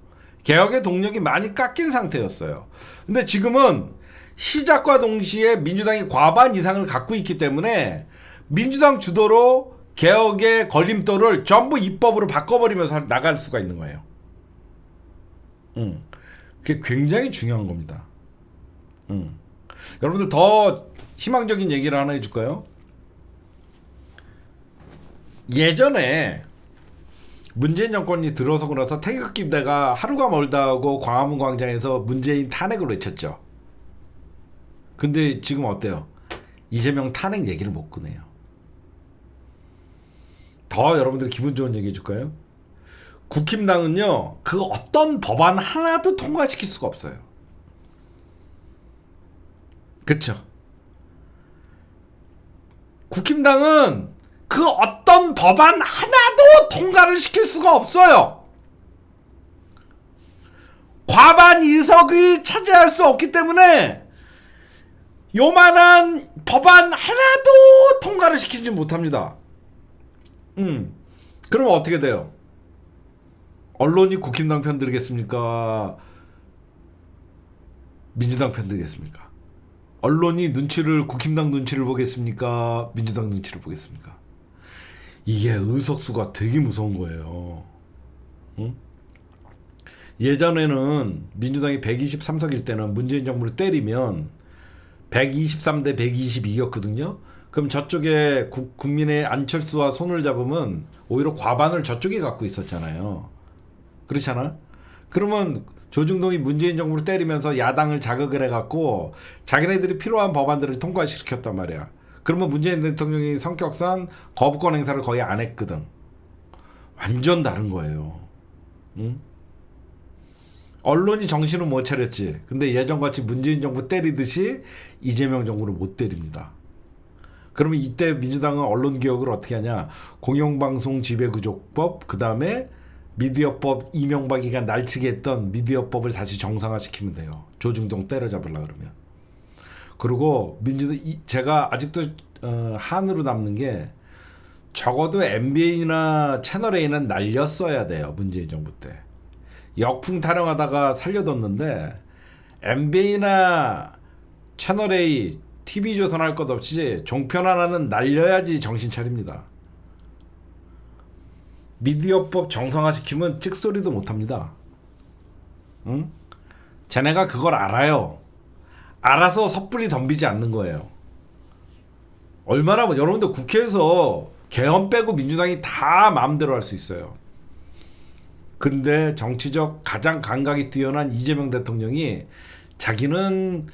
개혁의 동력이 많이 깎인 상태였어요. 근데 지금은 시작과 동시에 민주당이 과반 이상을 갖고 있기 때문에 민주당 주도로 개혁의 걸림돌을 전부 입법으로 바꿔버리면서 나갈 수가 있는 거예요. 그게 굉장히 중요한 겁니다. 여러분들 더 희망적인 얘기를 하나 해줄까요? 예전에 문재인 정권이 들어서고 나서 태극기 부대가 하루가 멀다 하고 광화문 광장에서 문재인 탄핵을 외쳤죠. 근데 지금 어때요? 이재명 탄핵 얘기를 못 꺼내요. 더 여러분들 기분 좋은 얘기 해줄까요? 국힘당은요, 그 어떤 법안 하나도 통과시킬 수가 없어요. 그쵸? 국힘당은 그 어떤 법안 하나도 통과를 시킬 수가 없어요. 과반 이석이 차지할 수 없기 때문에 요만한 법안 하나도 통과를 시키지 못합니다. 그러면 어떻게 돼요? 언론이 국힘당 편 들겠습니까? 민주당 편 들겠습니까? 언론이 국힘당 눈치를 보겠습니까? 민주당 눈치를 보겠습니까? 이게 의석수가 되게 무서운 거예요. 응? 예전에는 민주당이 123석일 때는 문재인 정부를 때리면 123대 122였거든요. 그럼 저쪽에 국민의 안철수와 손을 잡으면 오히려 과반을 저쪽이 갖고 있었잖아요. 그렇잖아? 그러면 조중동이 문재인 정부를 때리면서 야당을 자극을 해갖고 자기네들이 필요한 법안들을 통과시켰단 말이야. 그러면 문재인 대통령이 성격상 거부권 행사를 거의 안 했거든. 완전 다른 거예요. 응? 언론이 정신을 못 차렸지. 근데 예전같이 문재인 정부 때리듯이 이재명 정부를 못 때립니다. 그러면 이때 민주당은 언론개혁을 어떻게 하냐. 공영방송 지배구조법, 그 다음에 미디어법, 이명박이가 날치게 했던 미디어법을 다시 정상화시키면 돼요. 조중동 때려잡으려고 그러면. 그리고 제가 아직도 한으로 남는 게 적어도 MBN이나 채널A는 날렸어야 돼요. 문재인 정부 때. 역풍 타령하다가 살려뒀는데 MBN이나 채널A, TV조선 할 것 없이 종편 하나는 날려야지 정신 차립니다. 미디어법 정상화시키면 찍소리도 못합니다. 응? 쟤네가 그걸 알아요. 알아서 섣불리 덤비지 않는 거예요. 얼마나 여러분들 국회에서 개헌 빼고 민주당이 다 마음대로 할 수 있어요. 근데 정치적 가장 감각이 뛰어난 이재명 대통령이 자기는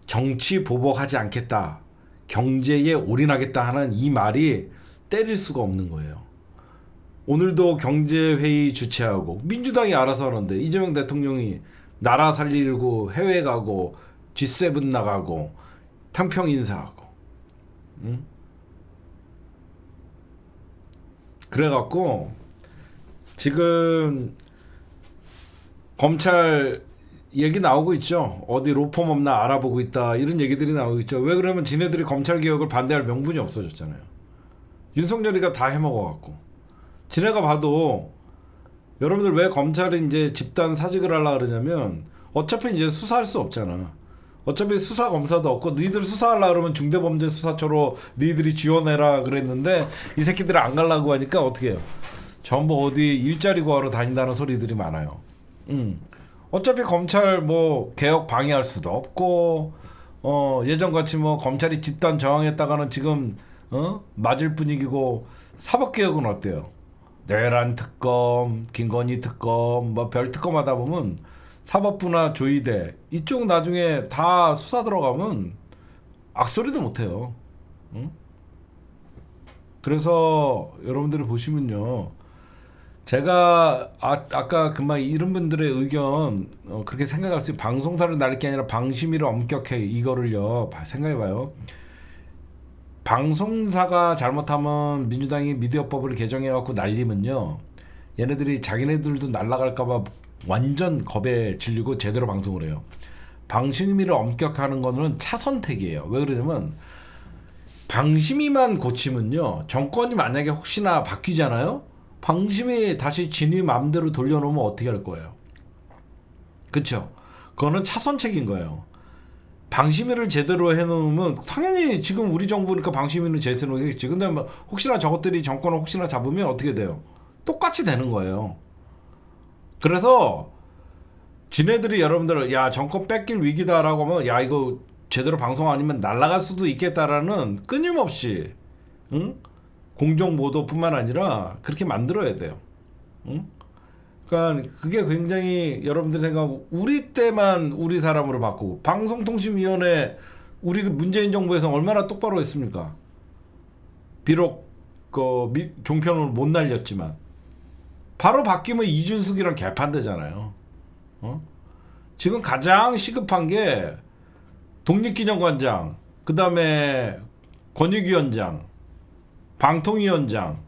정치 보복하지 않겠다, 경제에 올인하겠다 하는 이 말이 때릴 수가 없는 거예요. 오늘도 경제회의 주최하고 민주당이 알아서 하는데 이재명 대통령이 나라 살리려고 해외 가고 G7 나가고 탕평 인사하고, 응? 그래갖고 지금 검찰 얘기 나오고 있죠. 어디 로펌 없나 알아보고 있다, 이런 얘기들이 나오고 있죠. 왜 그러면 지네들이 검찰 개혁을 반대할 명분이 없어졌잖아요. 윤석열이가 다 해먹어갖고. 지네가 봐도 여러분들 왜 검찰이 이제 집단 사직을 하려고 그러냐면 어차피 이제 수사할 수 없잖아. 어차피 수사 검사도 없고 너희들 수사하려고 그러면 중대범죄수사처로 너희들이 지원해라 그랬는데 이 새끼들이 안 가려고 하니까 어떻게 해요? 전부 어디 일자리 구하러 다닌다는 소리들이 많아요. 어차피 검찰 뭐 개혁 방해할 수도 없고, 예전같이 뭐 검찰이 집단 저항했다가는 지금 맞을 분위기고. 사법개혁은 어때요? 내란 특검, 김건희 특검, 뭐 별 특검 하다 보면 사법부나 조의대 이쪽 나중에 다 수사 들어가면 악소리도 못해요. 응? 그래서 여러분들이 보시면요, 제가 아까 금방 이런 분들의 의견 그렇게 생각할 수 있어요. 방송사를 날릴 게 아니라 방심위를 엄격해, 이거를요 생각해봐요. 방송사가 잘못하면 민주당이 미디어법을 개정해갖고 날리면요, 얘네들이 자기네들도 날라갈까봐 완전 겁에 질리고 제대로 방송을 해요. 방심위를 엄격하는 거는 차선택이에요. 왜 그러냐면 방심위만 고치면요, 정권이 만약에 혹시나 바뀌잖아요, 방심위 다시 진위 맘대로 돌려놓으면 어떻게 할 거예요? 그쵸? 그거는 차선책인 거예요. 방심위를 제대로 해놓으면 당연히 지금 우리 정부니까 방심위는 제대로 하겠지. 근데 혹시나 저것들이 정권을 혹시나 잡으면 어떻게 돼요? 똑같이 되는 거예요. 그래서 지네들이 여러분들 야 정권 뺏길 위기다라고 하면 야 이거 제대로 방송 아니면 날아갈 수도 있겠다라는 끊임없이 응? 공정 보도뿐만 아니라 그렇게 만들어야 돼요. 응? 그러니까 그게 굉장히 여러분들 생각하고 우리 때만 우리 사람으로 바꾸고 방송통신위원회 우리 그 문재인 정부에서 얼마나 똑바로 했습니까? 비록 그 종편을 못 날렸지만 바로 바뀌면 이준석이랑 개판되잖아요. 어? 지금 가장 시급한 게 독립기념관장, 그 다음에 권익위원장, 방통위원장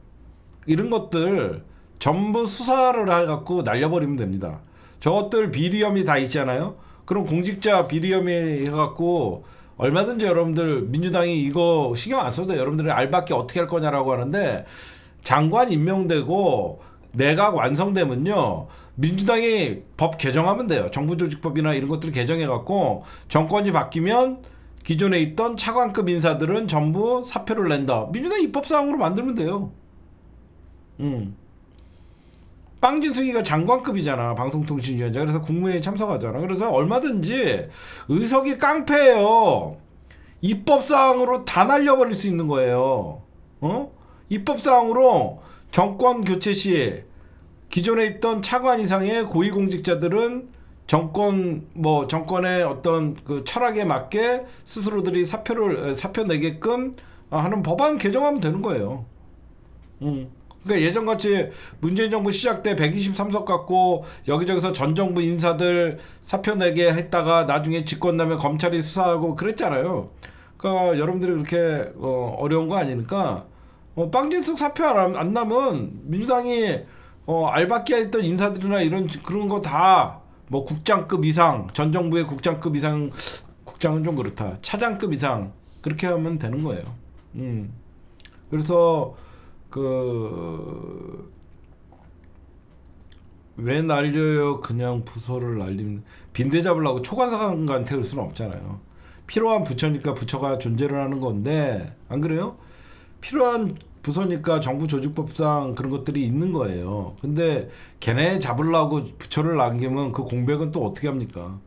이런 것들 전부 수사를 해갖고 날려버리면 됩니다. 저것들 비리 혐의 다 있잖아요. 그럼 공직자 비리 혐의 해갖고 얼마든지 여러분들 민주당이 이거 신경 안 써도 여러분들이 알바끼 어떻게 할 거냐라고 하는데 장관 임명되고 내각 완성되면요 민주당이 법 개정하면 돼요. 정부조직법이나 이런 것들 개정해갖고 정권이 바뀌면 기존에 있던 차관급 인사들은 전부 사표를 낸다. 민주당 입법사항으로 만들면 돼요. 빵진숙이가 장관급이잖아. 방송통신위원장. 그래서 국무회의에 참석하잖아. 그래서 얼마든지 의석이 깡패예요. 입법사항으로 다 날려버릴 수 있는 거예요. 입법사항으로 정권 교체 시 기존에 있던 차관 이상의 고위공직자들은 정권의 어떤 그 철학에 맞게 스스로들이 사표 내게끔 하는 법안 개정하면 되는 거예요. 그러니까 예전같이 문재인 정부 시작 때 123석 갖고 여기저기서 전 정부 인사들 사표 내게 했다가 나중에 집권 나면 검찰이 수사하고 그랬잖아요. 그러니까 여러분들이 그렇게 어려운 거 아니니까 빵진숙 사표 안 나면 민주당이 알바끼 했던 인사들이나 이런 그런 거 다 뭐 국장급 이상, 전 정부의 국장급 이상, 국장은 좀 그렇다. 차장급 이상 그렇게 하면 되는 거예요. 그래서 왜 날려요? 그냥 부서를 날리면 빈대 잡으려고 초관사관 태울 수는 없잖아요. 필요한 부처니까 부처가 존재를 하는 건데 안 그래요? 필요한 부서니까 정부 조직법상 그런 것들이 있는 거예요. 근데 걔네 잡으려고 부처를 남기면 그 공백은 또 어떻게 합니까?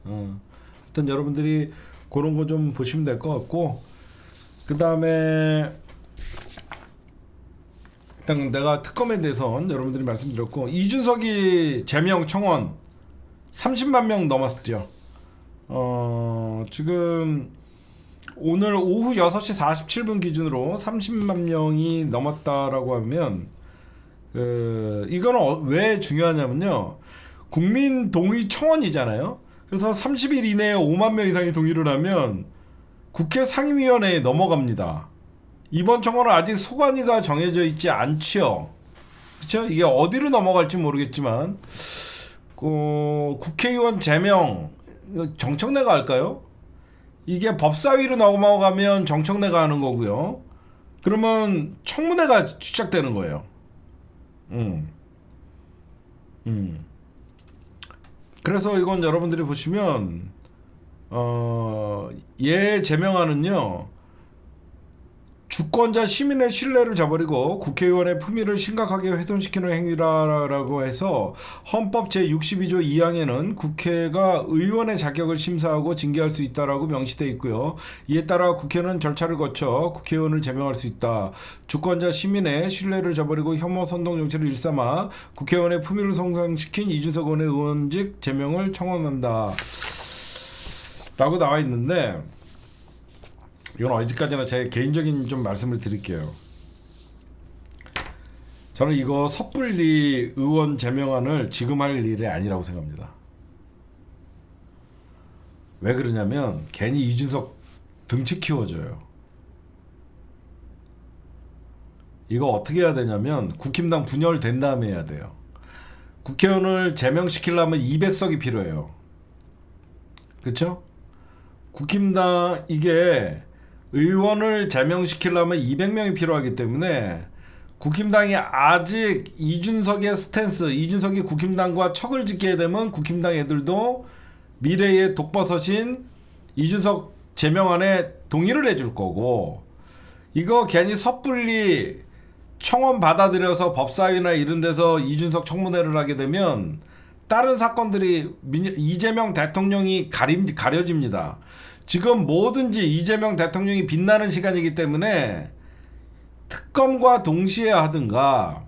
하여튼 여러분들이 그런 거 좀 보시면 될 것 같고 그 다음에 일단 내가 특검에 대해서는 여러분들이 말씀드렸고 이준석이 제명 청원 30만 명 넘었죠. 지금 오늘 오후 6시 47분 기준으로 30만 명이 넘었다라고 하면 이거는 왜 중요하냐면요. 국민 동의 청원이잖아요. 그래서 30일 이내에 5만 명 이상이 동의를 하면 국회 상임위원회에 넘어갑니다. 이번 청원은 아직 소관위가 정해져 있지 않지요. 그렇죠? 이게 어디로 넘어갈지 모르겠지만 국회의원 제명 정청래가 할까요? 이게 법사위로 넘어가면 정청래가 하는 거고요. 그러면 청문회가 시작되는 거예요. 그래서 이건 여러분들이 보시면 얘 제명안은요. 주권자 시민의 신뢰를 저버리고 국회의원의 품위를 심각하게 훼손시키는 행위라고 해서 헌법 제62조 2항에는 국회가 의원의 자격을 심사하고 징계할 수 있다라고 명시되어 있고요. 이에 따라 국회는 절차를 거쳐 국회의원을 제명할 수 있다. 주권자 시민의 신뢰를 저버리고 혐오 선동 정치를 일삼아 국회의원의 품위를 손상시킨 이준석 의원의 의원직 제명을 청원한다. 라고 나와 있는데 이건 어디까지나 제 개인적인 좀 말씀을 드릴게요. 저는 이거 섣불리 의원 제명안을 지금 할 일이 아니라고 생각합니다. 왜 그러냐면 괜히 이준석 등치 키워줘요. 이거 어떻게 해야 되냐면 국힘당 분열된 다음에 해야 돼요. 국회의원을 제명시키려면 200석이 필요해요. 그쵸? 국힘당 이게 의원을 제명시키려면 200명이 필요하기 때문에 국힘당이 아직 이준석의 스탠스, 이준석이 국힘당과 척을 짓게 되면 국힘당 애들도 미래의 독버섯인 이준석 제명안에 동의를 해줄 거고 이거 괜히 섣불리 청원 받아들여서 법사위나 이런 데서 이준석 청문회를 하게 되면 다른 사건들이 이재명 대통령이 가려집니다. 지금 뭐든지 이재명 대통령이 빛나는 시간이기 때문에 특검과 동시에 하든가,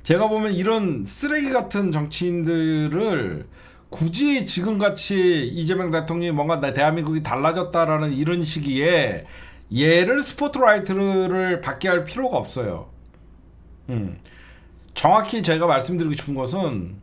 제가 보면 이런 쓰레기 같은 정치인들을 굳이 지금같이 이재명 대통령이 뭔가 대한민국이 달라졌다라는 이런 시기에 얘를 스포트라이트를 받게 할 필요가 없어요. 정확히 제가 말씀드리고 싶은 것은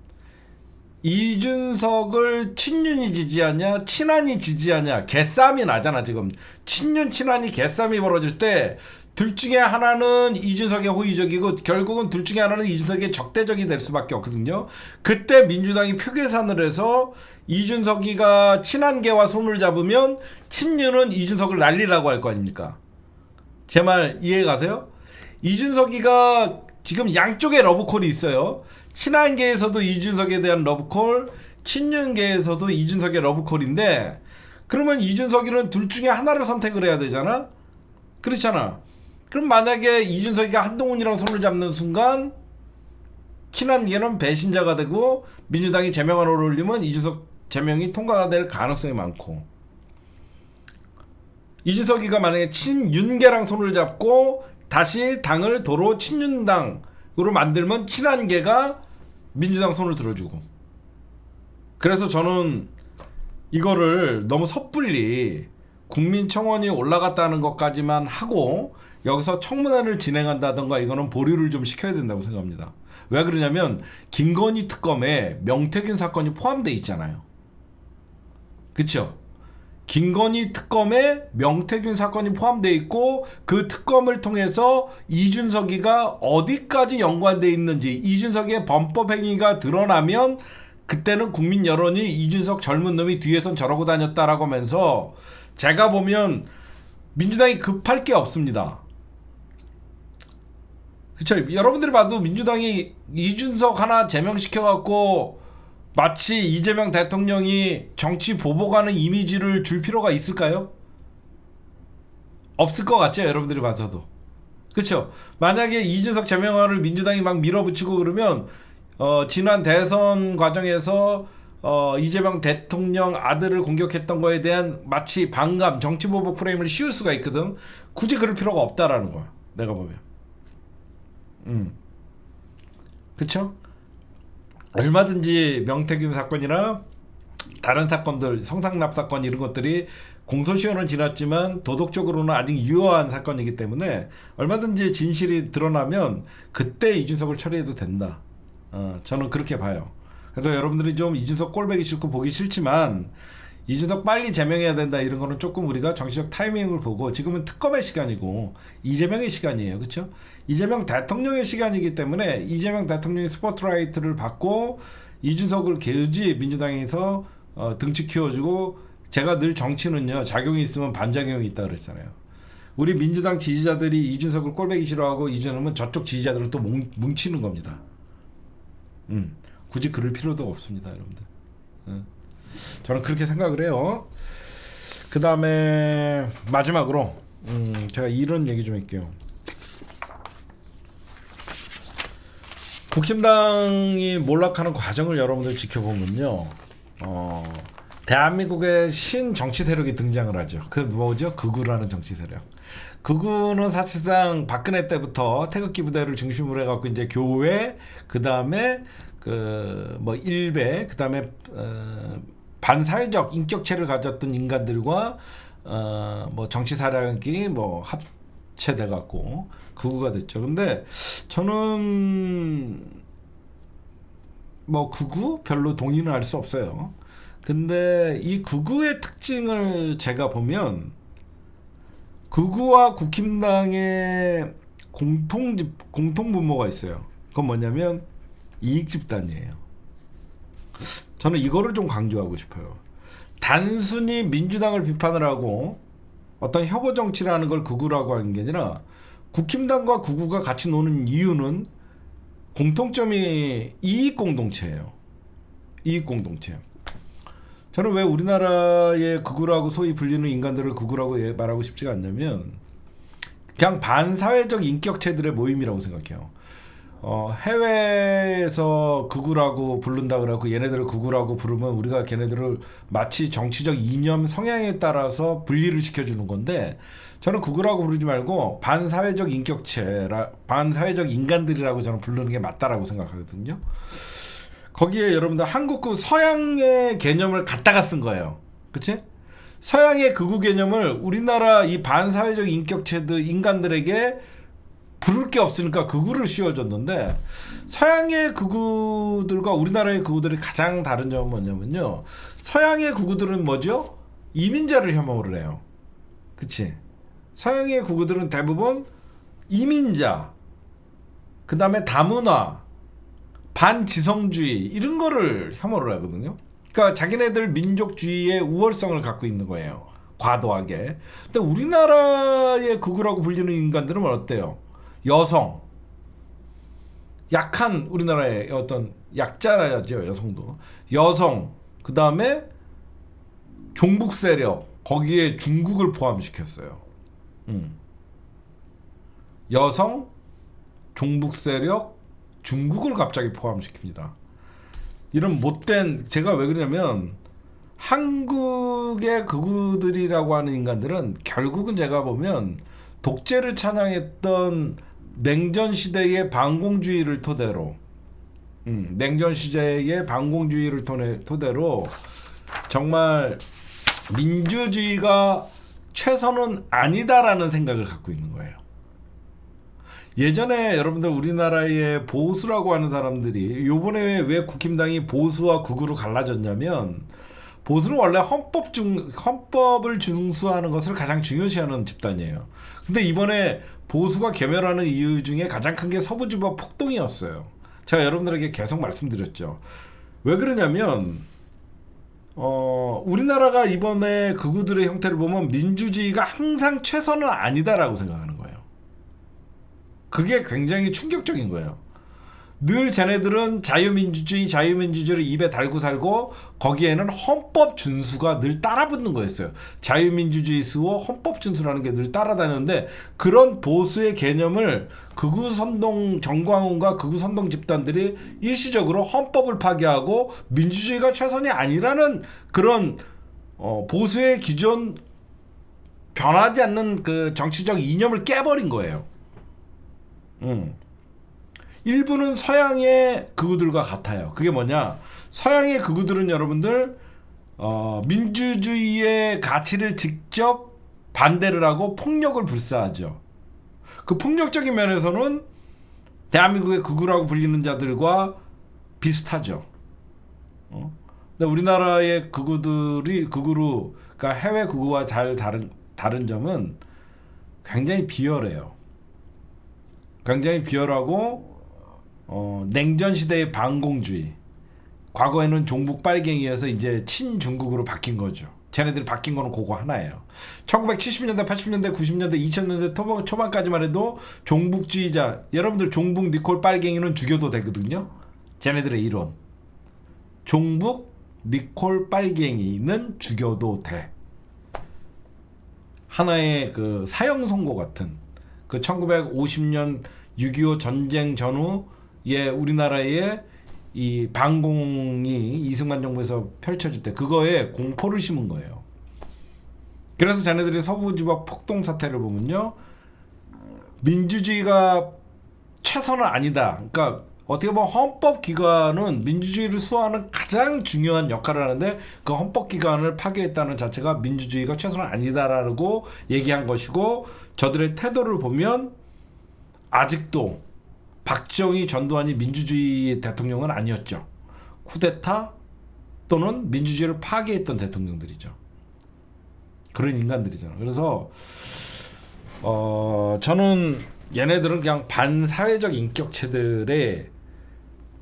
이준석을 친윤이 지지하냐 친한이 지지하냐 개싸움이 나잖아. 지금 친윤 친한이 개싸움이 벌어질 때 둘 중에 하나는 이준석의 호의적이고 결국은 둘 중에 하나는 이준석의 적대적이 될 수밖에 없거든요. 그때 민주당이 표 계산을 해서 이준석이가 친한계와 손을 잡으면 친윤은 이준석을 날리라고 할 거 아닙니까? 제 말 이해 가세요? 이준석이가 지금 양쪽에 러브콜이 있어요. 친한계에서도 이준석에 대한 러브콜, 친윤계에서도 이준석의 러브콜인데, 그러면 이준석이는 둘 중에 하나를 선택을 해야 되잖아? 그렇잖아. 그럼 만약에 이준석이가 한동훈이랑 손을 잡는 순간 친한계는 배신자가 되고 민주당이 제명을 올리면 이준석 제명이 통과가 될 가능성이 많고, 이준석이가 만약에 친윤계랑 손을 잡고 다시 당을 도로 친윤당으로 만들면 친한계가 민주당 손을 들어주고. 그래서 저는 이거를 너무 섣불리 국민청원이 올라갔다는 것까지만 하고 여기서 청문회를 진행한다던가 이거는 보류를 좀 시켜야 된다고 생각합니다. 왜 그러냐면 김건희 특검에 명태균 사건이 포함되어 있잖아요. 그쵸? 김건희 특검에 명태균 사건이 포함되어 있고 그 특검을 통해서 이준석이가 어디까지 연관되어 있는지, 이준석의 범법 행위가 드러나면 그때는 국민 여론이 이준석 젊은 놈이 뒤에선 저러고 다녔다라고 하면서, 제가 보면 민주당이 급할 게 없습니다. 그쵸? 여러분들이 봐도 민주당이 이준석 하나 제명시켜갖고 마치 이재명 대통령이 정치 보복하는 이미지를 줄 필요가 있을까요? 없을 것 같죠? 여러분들이 봐서도. 그쵸? 만약에 이준석 제명안을 민주당이 막 밀어붙이고 그러면 지난 대선 과정에서 이재명 대통령 아들을 공격했던 거에 대한 마치 반감, 정치 보복 프레임을 씌울 수가 있거든. 굳이 그럴 필요가 없다라는 거야, 내가 보면. 그쵸? 얼마든지 명태균 사건이나 다른 사건들, 성상납 사건 이런 것들이 공소시효는 지났지만 도덕적으로는 아직 유효한 사건이기 때문에 얼마든지 진실이 드러나면 그때 이준석을 처리해도 된다. 저는 그렇게 봐요. 그래서 여러분들이 좀 이준석 꼴보기 싫고 보기 싫지만 이준석 빨리 제명해야 된다 이런 거는 조금 우리가 정치적 타이밍을 보고, 지금은 특검의 시간이고 이재명의 시간이에요. 그렇죠? 이재명 대통령의 시간이기 때문에 이재명 대통령이 스포트라이트를 받고 이준석을 굳이 민주당에서 등치 키워주고, 제가 늘 정치는요 작용이 있으면 반작용이 있다 그랬잖아요. 우리 민주당 지지자들이 이준석을 꼴보기 싫어하고 이준석은 저쪽 지지자들은 또 뭉치는 겁니다. 굳이 그럴 필요도 없습니다, 여러분들. 저는 그렇게 생각을 해요. 그 다음에 마지막으로 제가 이런 얘기 좀 할게요. 국힘당이 몰락하는 과정을 여러분들 지켜보면요, 대한민국의 신정치 세력이 등장을 하죠. 그 뭐죠? 극우라는 정치 세력. 극우는 사실상 박근혜 때부터 태극기 부대를 중심으로 해갖고 이제 교회, 그 다음에 그 뭐 일베, 그 다음에 반사회적 인격체를 가졌던 인간들과 뭐 정치 사량이 뭐 합체돼 갖고 극우가 됐죠. 근데 저는 뭐 극우 별로 동의는 할 수 없어요. 근데 이 극우의 특징을 제가 보면 극우와 국힘당의 공통 분모가 있어요. 그건 뭐냐면 이익 집단이에요. 저는 이거를 좀 강조하고 싶어요. 단순히 민주당을 비판을 하고 어떤 협오 정치라는 걸 극우라고 하는 게 아니라, 국힘당과 극우가 같이 노는 이유는 공통점이 이익 공동체예요. 이익 공동체. 저는 왜 우리나라의 극우라고 소위 불리는 인간들을 극우라고 말하고 싶지가 않냐면, 그냥 반사회적 인격체들의 모임이라고 생각해요. 해외에서 극우라고 부른다 그래갖고 얘네들을 극우라고 부르면 우리가 걔네들을 마치 정치적 이념 성향에 따라서 분리를 시켜주는 건데, 저는 극우라고 부르지 말고 반사회적 인격체라, 반사회적 인간들이라고 저는 부르는 게 맞다라고 생각하거든요. 거기에 여러분들 한국극 서양의 개념을 갖다가 쓴 거예요. 그치? 서양의 극우 개념을 우리나라 이 반사회적 인격체들 인간들에게 부를 게 없으니까 극우를 씌워줬는데, 서양의 극우들과 우리나라의 극우들이 가장 다른 점은 뭐냐면요, 서양의 극우들은 뭐죠? 이민자를 혐오를 해요. 그치? 서양의 극우들은 대부분 이민자, 그 다음에 다문화, 반지성주의 이런 거를 혐오를 하거든요. 그러니까 자기네들 민족주의의 우월성을 갖고 있는 거예요, 과도하게. 근데 우리나라의 극우라고 불리는 인간들은 어때요? 여성, 약한 우리나라의 어떤 약자라죠, 여성도. 여성, 그 다음에 종북 세력, 거기에 중국을 포함시켰어요. 여성, 종북 세력, 중국을 갑자기 포함시킵니다. 이런 못된, 제가 왜 그러냐면 한국의 극우들이라고 하는 인간들은 결국은 제가 보면 독재를 찬양했던 냉전 시대의 반공주의를 토대로, 냉전 시대의 반공주의를 토대로 정말 민주주의가 최선은 아니다라는 생각을 갖고 있는 거예요. 예전에 여러분들 우리나라의 보수라고 하는 사람들이, 요번에 왜 국힘당이 보수와 극우로 갈라졌냐면, 보수는 원래 헌법을 준수하는 것을 가장 중요시하는 집단이에요. 근데 이번에 보수가 괴멸하는 이유 중에 가장 큰 게 서부지법 폭동이었어요. 제가 여러분들에게 계속 말씀드렸죠. 왜 그러냐면 우리나라가 이번에 극우들의 형태를 보면 민주주의가 항상 최선은 아니다라고 생각하는 거예요. 그게 굉장히 충격적인 거예요. 늘 쟤네들은 자유민주주의를 입에 달고 살고, 거기에는 헌법 준수가 늘 따라붙는 거였어요. 자유민주주의 수호, 헌법 준수라는 게 늘 따라다녔는데, 그런 보수의 개념을 극우 선동, 정광훈과 극우 선동 집단들이 일시적으로 헌법을 파괴하고 민주주의가 최선이 아니라는 그런 보수의 기존 변하지 않는 그 정치적 이념을 깨버린 거예요. 일부는 서양의 극우들과 같아요. 그게 뭐냐? 서양의 극우들은 여러분들 민주주의의 가치를 직접 반대를 하고 폭력을 불사하죠. 그 폭력적인 면에서는 대한민국의 극우라고 불리는 자들과 비슷하죠. 근데 우리나라의 극우들이 극우로, 그러니까 해외 극우와 다른 점은 굉장히 비열해요. 굉장히 비열하고, 냉전 시대의 반공주의, 과거에는 종북 빨갱이여서 이제 친중국으로 바뀐 거죠. 쟤네들이 바뀐 거는 그거 하나예요. 1970년대, 80년대, 90년대, 2000년대 초반까지만 해도 종북주의자, 여러분들 종북 니콜 빨갱이는 죽여도 되거든요. 쟤네들의 이론. 종북 니콜 빨갱이는 죽여도 돼. 하나의 그 사형 선고 같은, 그 1950년 6.25 전쟁 전후에 우리나라의 이 반공이 이승만 정부에서 펼쳐질 때 그거에 공포를 심은 거예요. 그래서 자네들이 서부지법 폭동 사태를 보면요, 민주주의가 최선은 아니다. 그러니까 어떻게 보면 헌법기관은 민주주의를 수호하는 가장 중요한 역할을 하는데, 그 헌법기관을 파괴했다는 자체가 민주주의가 최선은 아니다라고 얘기한 것이고, 저들의 태도를 보면 아직도 박정희, 전두환이 민주주의 대통령은 아니었죠. 쿠데타 또는 민주주의를 파괴했던 대통령들이죠. 그런 인간들이잖아요. 그래서 저는 얘네들은 그냥 반사회적 인격체들의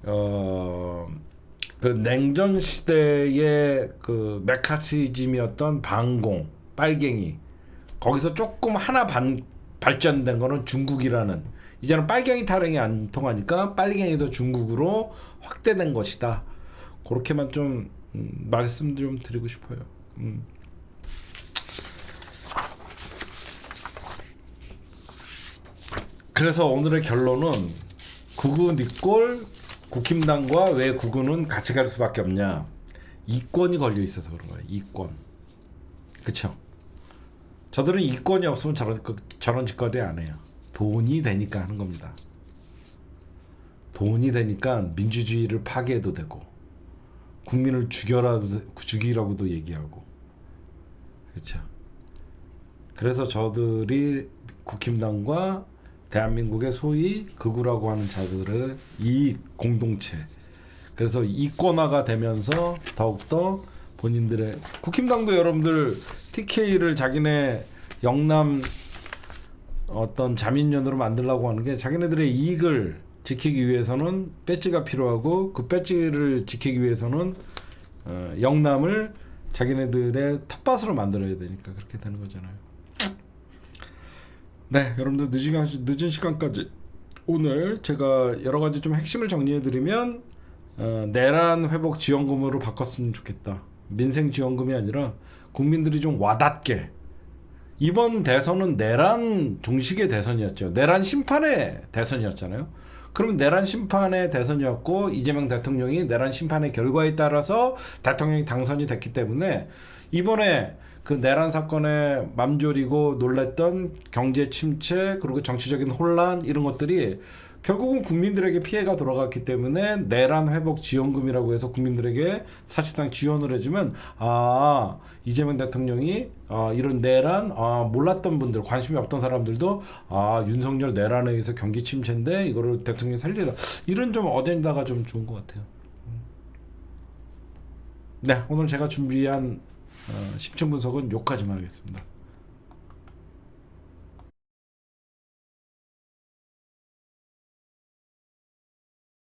그 냉전 시대의 그 메카시즘이었던 반공, 빨갱이, 거기서 조금 하나 발전된 거는 중국이라는, 이제는 빨갱이 타령이 안 통하니까 빨갱이도 중국으로 확대된 것이다. 그렇게만 좀 말씀 좀 드리고 싶어요. 그래서 오늘의 결론은, 구구 니꼴 국힘당과 왜 구구는 같이 갈 수밖에 없냐? 이권이 걸려 있어서 그런 거예요. 이권. 그쵸? 저들은 이권이 없으면 저런 짓거리 안 해요. 돈이 되니까 하는 겁니다. 돈이 되니까 민주주의를 파괴해도 되고 국민을 죽이라고도 얘기하고. 그렇죠. 그래서 저들이 국힘당과 대한민국의 소위 극우라고 하는 자들의 이 공동체, 그래서 이권화가 되면서 더욱더 본인들의 국힘당도 여러분들 TK를 자기네 영남 어떤 자민련으로 만들려고 하는 게 자기네들의 이익을 지키기 위해서는 배지가 필요하고 그 배지를 지키기 위해서는 영남을 자기네들의 텃밭으로 만들어야 되니까 그렇게 되는 거잖아요. 네, 여러분들 늦은 시간까지 오늘 제가 여러 가지 좀 핵심을 정리해드리면 내란 회복 지원금으로 바꿨으면 좋겠다. 민생 지원금이 아니라 국민들이 좀 와닿게. 이번 대선은 내란 종식의 대선이었죠. 내란 심판의 대선이었잖아요. 그러면 내란 심판의 대선이었고 이재명 대통령이 내란 심판의 결과에 따라서 대통령이 당선이 됐기 때문에 이번에 그 내란 사건에 맘졸이고 놀랬던 경제 침체 그리고 정치적인 혼란 이런 것들이 결국은 국민들에게 피해가 돌아갔기 때문에 내란 회복 지원금이라고 해서 국민들에게 사실상 지원을 해주면 이재명 대통령이 이런 내란 몰랐던 분들 관심이 없던 사람들도 윤석열 내란에 의해서 경기 침체인데 이거를 대통령이 살리라 이런 좀 어젠다가 좀 좋은 것 같아요. 네, 오늘 제가 준비한 심층 분석은 여기까지만 하겠습니다.